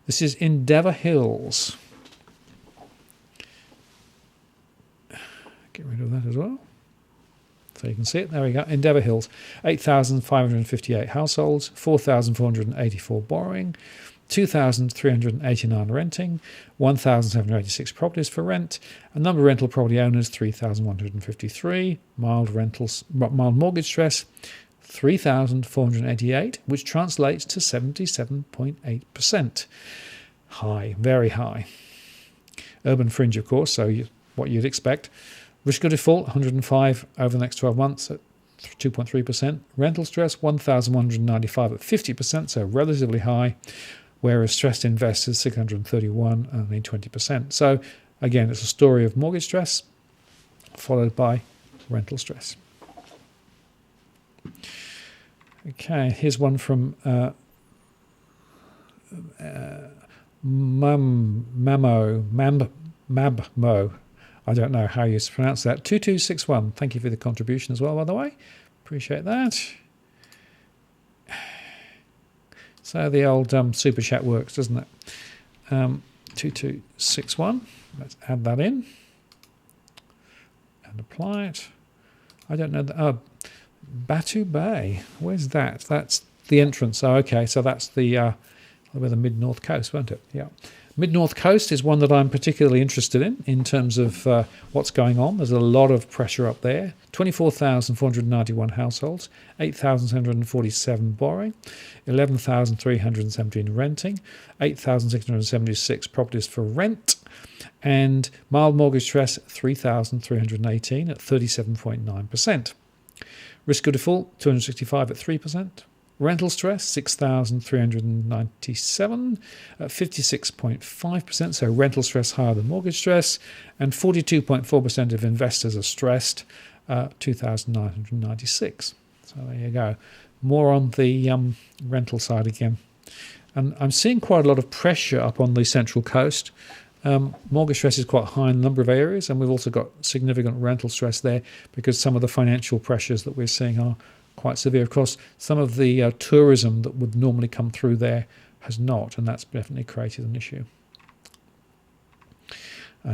S1: This is Endeavour Hills. Get rid of that as well. So you can see it. There we go. Endeavour Hills. 8,558 households, 4,484 borrowing, 2,389 renting, 1,786 properties for rent, a number of rental property owners, 3,153, mild mortgage stress, 3,488, which translates to 77.8%. High, very high. Urban fringe, of course, so what you'd expect. Risk of default, 105 over the next 12 months at 2.3%. Rental stress, 1,195 at 50%, so relatively high, whereas stressed investors, 631, only 20%. So, again, it's a story of mortgage stress followed by rental stress. Okay, here's one from Mabmo. I don't know how you pronounce that. 2261. Thank you for the contribution as well, by the way. Appreciate that. So the old super chat works, doesn't it? 2261. Let's add that in and apply it. I don't know. Batu Bay. Where's that? That's the entrance. Oh, okay. So that's the where the mid-north coast, won't it? Yeah. Mid-North Coast is one that I'm particularly interested in terms of what's going on. There's a lot of pressure up there. 24,491 households, 8,747 borrowing, 11,317 renting, 8,676 properties for rent, and mild mortgage stress 3,318 at 37.9%. Risk of default 265 at 3%. Rental stress 6,397 at 56.5%, so rental stress higher than mortgage stress, and 42.4% of investors are stressed, 2,996. So there you go. More on the rental side again. And I'm seeing quite a lot of pressure up on the Central Coast. Mortgage stress is quite high in a number of areas, and we've also got significant rental stress there because some of the financial pressures that we're seeing are quite severe. Of course, some of the tourism that would normally come through there has not, and that's definitely created an issue.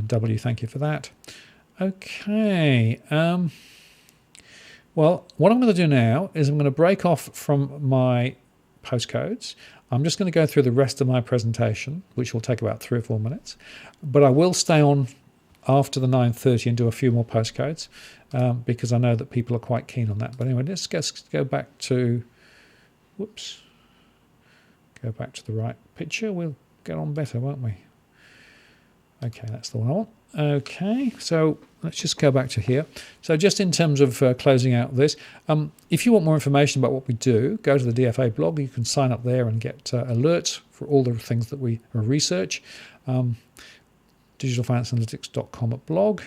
S1: W, thank you for that. Okay. Well, what I'm going to do now is I'm going to break off from my postcodes. I'm just going to go through the rest of my presentation, which will take about 3 or 4 minutes, but I will stay on after the 9:30 and do a few more postcodes because I know that people are quite keen on that. But anyway, let's go back to, go back to the right picture. We'll get on better, won't we? Okay, that's the one I want. Okay, so let's just go back to here. So just in terms of closing out this, if you want more information about what we do, go to the DFA blog. You can sign up there and get alerts for all the things that we research. digitalfinanceanalytics.com/blog.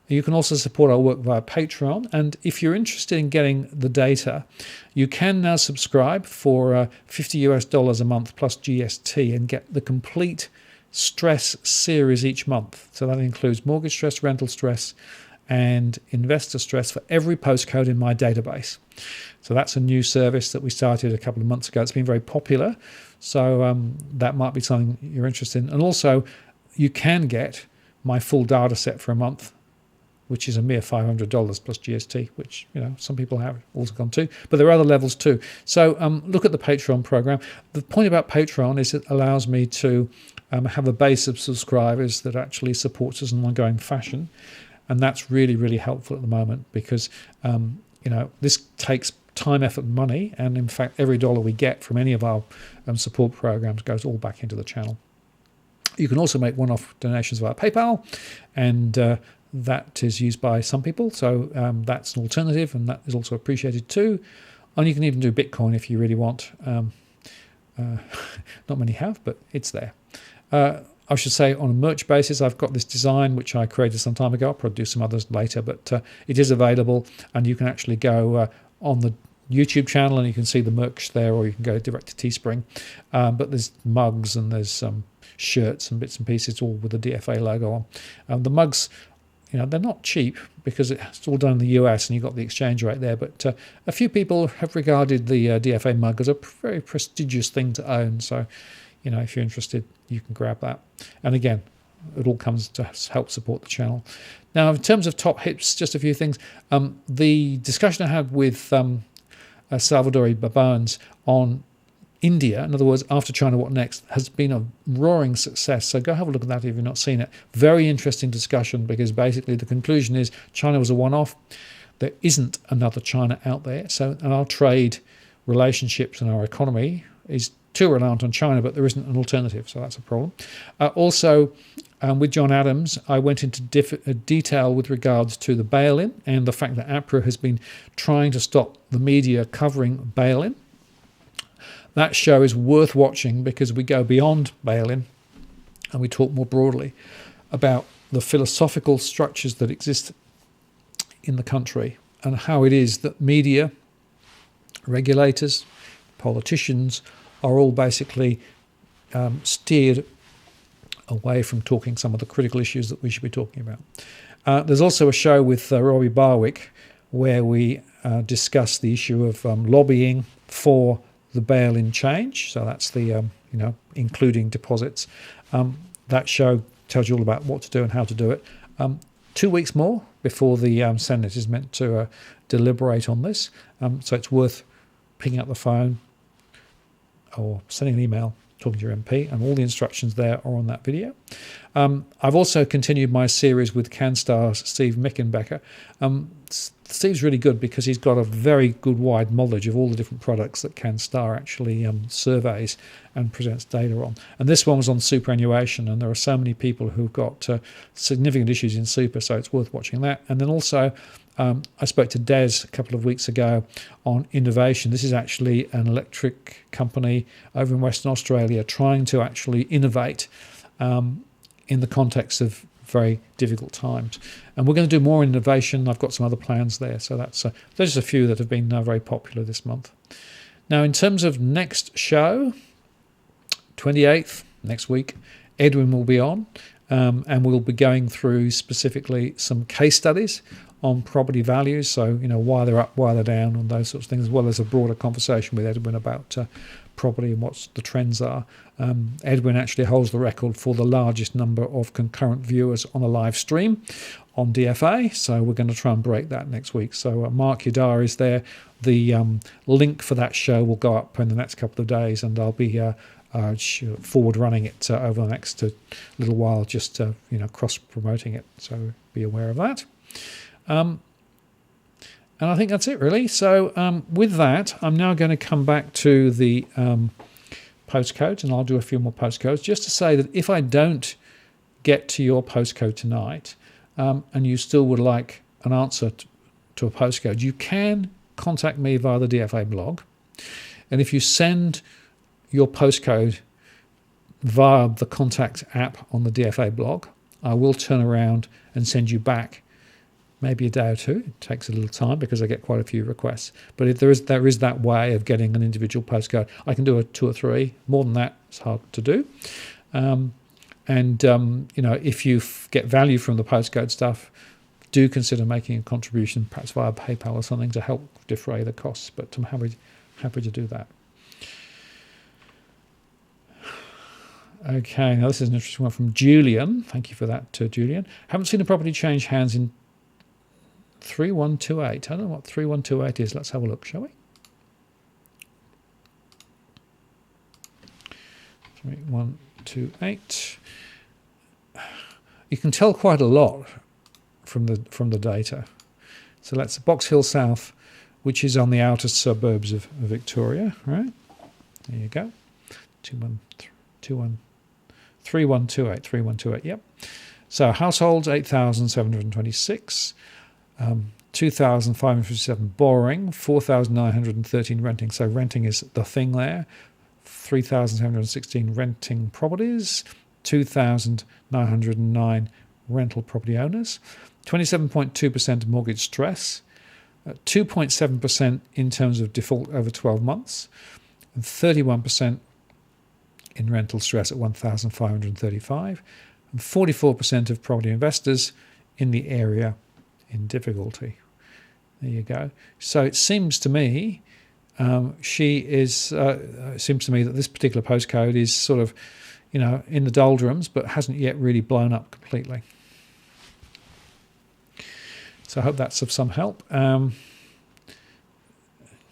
S1: You can also support our work via Patreon. And if you're interested in getting the data, you can now subscribe for $50 a month plus GST and get the complete stress series each month. So that includes mortgage stress, rental stress, and investor stress for every postcode in my database. So that's a new service that we started a couple of months ago. It's been very popular. So that might be something you're interested in. And also, you can get my full data set for a month, which is a mere $500 plus GST, which some people have also gone to. But there are other levels too. So look at the Patreon program. The point about Patreon is it allows me to have a base of subscribers that actually supports us in an ongoing fashion. And that's really, really helpful at the moment because, this takes time, effort, and money. And in fact, every dollar we get from any of our support programs goes all back into the channel. You can also make one-off donations via PayPal, and that is used by some people. So that's an alternative, and that is also appreciated too. And you can even do Bitcoin if you really want. Not many have, but it's there. I should say on a merch basis, I've got this design which I created some time ago. I'll probably do some others later, but it is available, and you can actually go on the YouTube channel and you can see the merch there, or you can go direct to Teespring. But there's mugs and there's shirts and bits and pieces, all with the DFA logo on. The mugs, they're not cheap because it's all done in the US and you've got the exchange rate there. But a few people have regarded the DFA mug as a very prestigious thing to own. So, if you're interested, you can grab that. And again, it all comes to help support the channel. Now, in terms of top hits, just a few things. The discussion I had with Salvadori Babones on India, in other words, after China, what next, has been a roaring success. So go have a look at that if you've not seen it. Very interesting discussion because basically the conclusion is China was a one-off. There isn't another China out there. So and our trade relationships and our economy is too reliant on China, but there isn't an alternative. So that's a problem. Also, with John Adams, I went into detail with regards to the bail-in and the fact that APRA has been trying to stop the media covering bail-in. That show is worth watching because we go beyond bail-in and we talk more broadly about the philosophical structures that exist in the country and how it is that media, regulators, politicians are all basically steered away from talking some of the critical issues that we should be talking about. There's also a show with Robbie Barwick where we discuss the issue of lobbying for the bail-in change. So that's the, including deposits. That show tells you all about what to do and how to do it. 2 weeks more before the Senate is meant to deliberate on this. So it's worth picking up the phone or sending an email talking to your MP, and all the instructions there are on that video. I've also continued my series with CanStar's Steve Mickenbecker. Steve's really good because he's got a very good wide knowledge of all the different products that CanStar actually surveys and presents data on. And this one was on superannuation, and there are so many people who've got significant issues in super, so it's worth watching that. And then also, I spoke to Des a couple of weeks ago on innovation. This is actually an electric company over in Western Australia trying to actually innovate in the context of very difficult times. And we're going to do more innovation. I've got some other plans there. So that's there's just a few that have been very popular this month. Now, in terms of next show, 28th, next week, Edwin will be on, and we'll be going through specifically some case studies on property values, so why they're up, why they're down, and those sorts of things, as well as a broader conversation with Edwin about property and what the trends are. Edwin actually holds the record for the largest number of concurrent viewers on a live stream on DFA, so we're going to try and break that next week. So mark your diaries there. The link for that show will go up in the next couple of days, and I'll be forward running it over the next little while, just cross promoting it, so be aware of that. And I think that's it, really. So with that, I'm now going to come back to the postcodes, and I'll do a few more postcodes, just to say that if I don't get to your postcode tonight, and you still would like an answer to a postcode, you can contact me via the DFA blog. And if you send your postcode via the contact app on the DFA blog, I will turn around and send you back maybe a day or two. It takes a little time because I get quite a few requests. But if there is that way of getting an individual postcode. I can do a 2 or 3. More than that, it's hard to do. If you get value from the postcode stuff, do consider making a contribution, perhaps via PayPal or something, to help defray the costs. But I'm happy to do that. Okay, now this is an interesting one from Julian. Thank you for that, Julian. Haven't seen a property change hands in 3128. I don't know what 3128 is. Let's have a look, shall we? 3128. You can tell quite a lot from the data. So that's Box Hill South, which is on the outer suburbs of Victoria, right? There you go. 3128, yep. So households 8,726, 2,557 borrowing, 4,913 renting. So renting is the thing there. 3,716 renting properties, 2,909 rental property owners, 27.2% mortgage stress, 2.7% in terms of default over 12 months, and 31% in rental stress at 1,535, and 44% of property investors in the area in difficulty. There you go. So it seems to me it seems to me that this particular postcode is sort of, in the doldrums, but hasn't yet really blown up completely. So I hope that's of some help.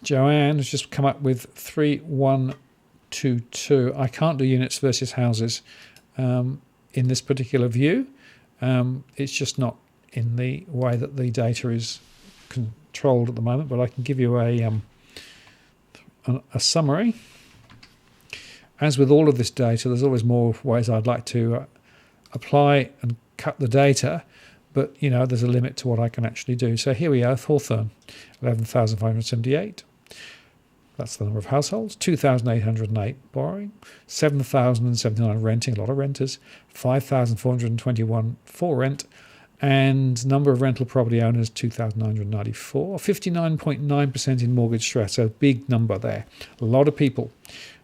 S1: Joanne has just come up with 3122. I can't do units versus houses in this particular view. It's just not in the way that the data is controlled at the moment, but I can give you a summary. As with all of this data, there's always more ways I'd like to apply and cut the data, but there's a limit to what I can actually do. So here we are, Hawthorn, 11,578. That's the number of households. 2,808 borrowing, 7,079 renting, a lot of renters, 5,421 for rent, and number of rental property owners, 2,994, 59.9% in mortgage stress, so big number there. A lot of people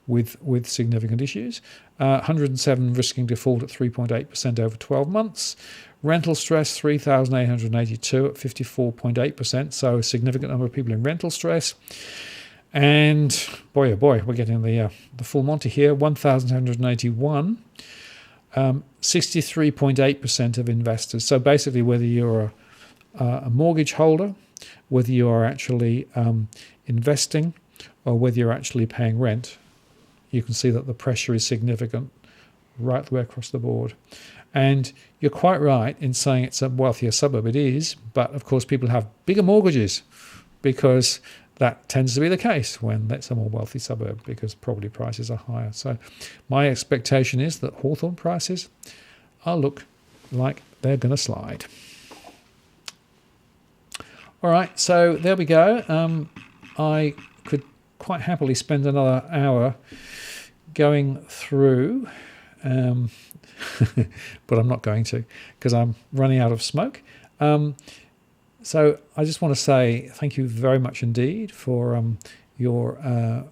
S1: with significant issues. 107 risking default at 3.8% over 12 months. Rental stress, 3,882 at 54.8%, so a significant number of people in rental stress. And boy, oh boy, we're getting the full Monty here, 1,781, 63.8% of investors. So basically, whether you're a mortgage holder, whether you are actually investing, or whether you're actually paying rent, you can see that the pressure is significant right the way across the board. And you're quite right in saying it's a wealthier suburb. It is, but of course people have bigger mortgages because that tends to be the case when that's a more wealthy suburb because property prices are higher. So my expectation is that Hawthorn prices look like they're going to slide. All right, so there we go. I could quite happily spend another hour going through, but I'm not going to because I'm running out of smoke. So I just want to say thank you very much indeed for your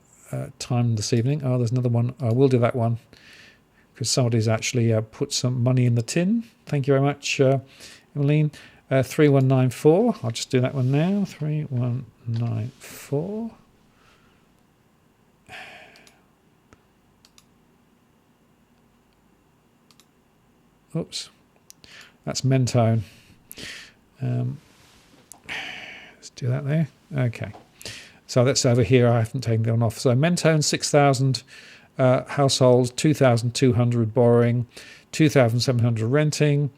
S1: time this evening. Oh, there's another one. I will do that one because somebody's actually put some money in the tin. Thank you very much, Emmeline. 3194. I'll just do that one now. 3194. Oops. That's Mentone. Let's do that there. Okay. So that's over here. I haven't taken that one off. So Mentone, 6,000 households, 2,200 borrowing, 2,700 renting,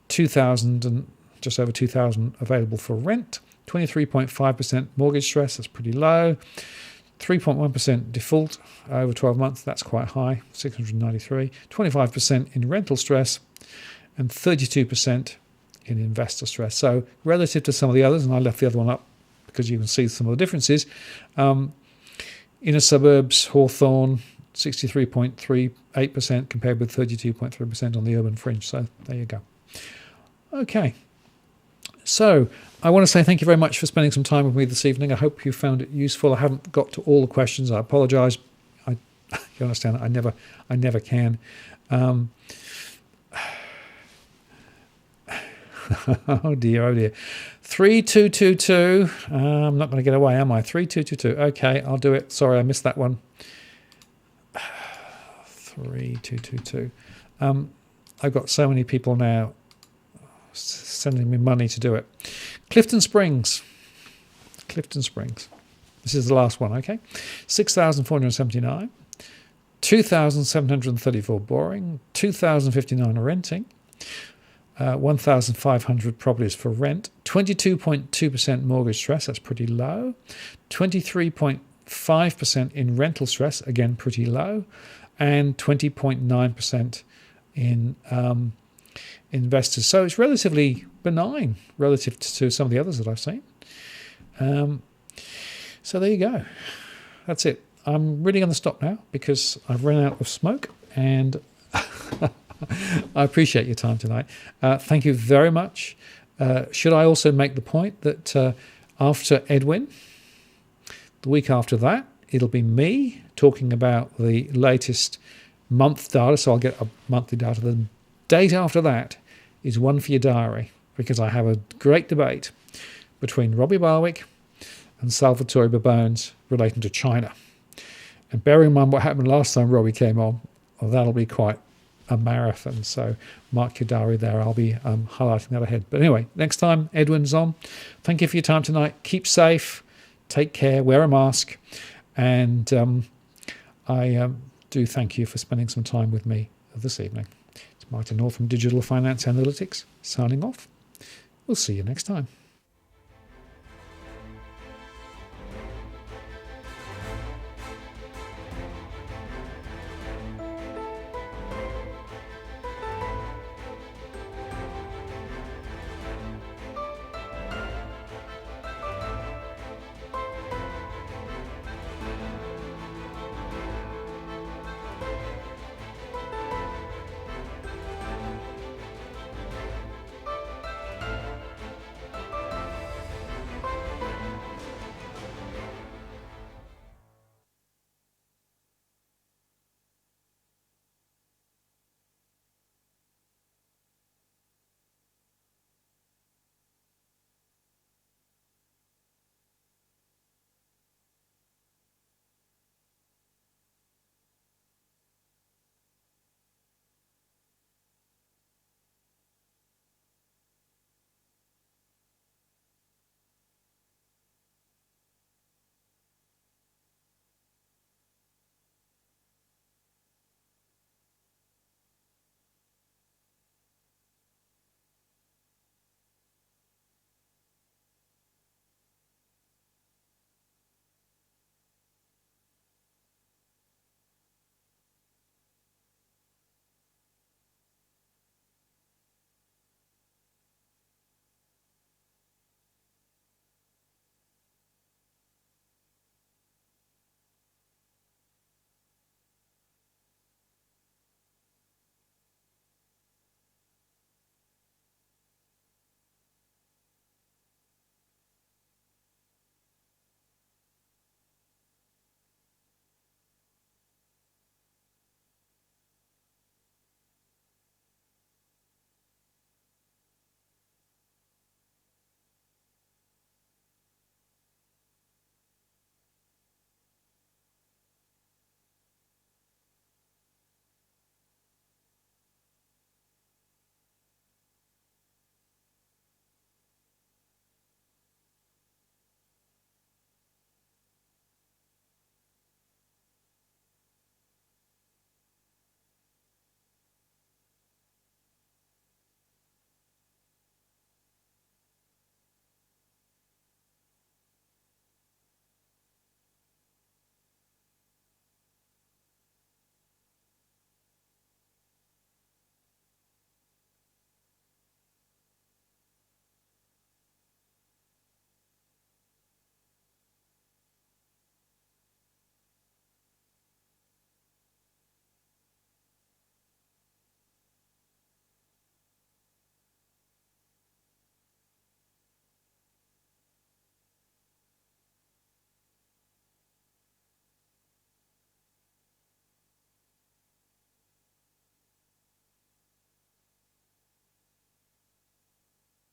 S1: 2,000 and just over 2,000 available for rent, 23.5% mortgage stress, that's pretty low, 3.1% default over 12 months, that's quite high, 693, 25% in rental stress, and 32% in investor stress. So relative to some of the others, and I left the other one up because you can see some of the differences, inner suburbs, Hawthorn, 63.38% compared with 32.3% on the urban fringe. So there you go. Okay. So I want to say thank you very much for spending some time with me this evening. I hope you found it useful. I haven't got to all the questions. I apologise. You understand that I never can. Oh dear. 3222. I'm not going to get away, am I? 3222. Okay, I'll do it. Sorry, I missed that one. 3222. I've got so many people now sending me money to do it. Clifton Springs. This is the last one, okay? 6,479. 2,734 borrowing. 2,059 renting. 1,500 properties for rent. 22.2% mortgage stress, that's pretty low. 23.5% in rental stress, again pretty low. And 20.9% in investors. So it's relatively benign relative to some of the others that I've seen. So there you go. That's it. I'm really going to stop now because I've run out of smoke and I appreciate your time tonight. Thank you very much. Should I also make the point that after Edwin, the week after that, it'll be me talking about the latest month data. So I'll get a monthly data. The date after that is one for your diary because I have a great debate between Robbie Barwick and Salvatore Babones relating to China. And bearing in mind what happened last time Robbie came on, well, that'll be quite a marathon. So mark your diary there. I'll be highlighting that ahead. But anyway, next time Edwin's on. Thank you for your time tonight. Keep safe. Take care. Wear a mask. And I do thank you for spending some time with me this evening. It's Martin North from Digital Finance Analytics signing off. We'll see you next time.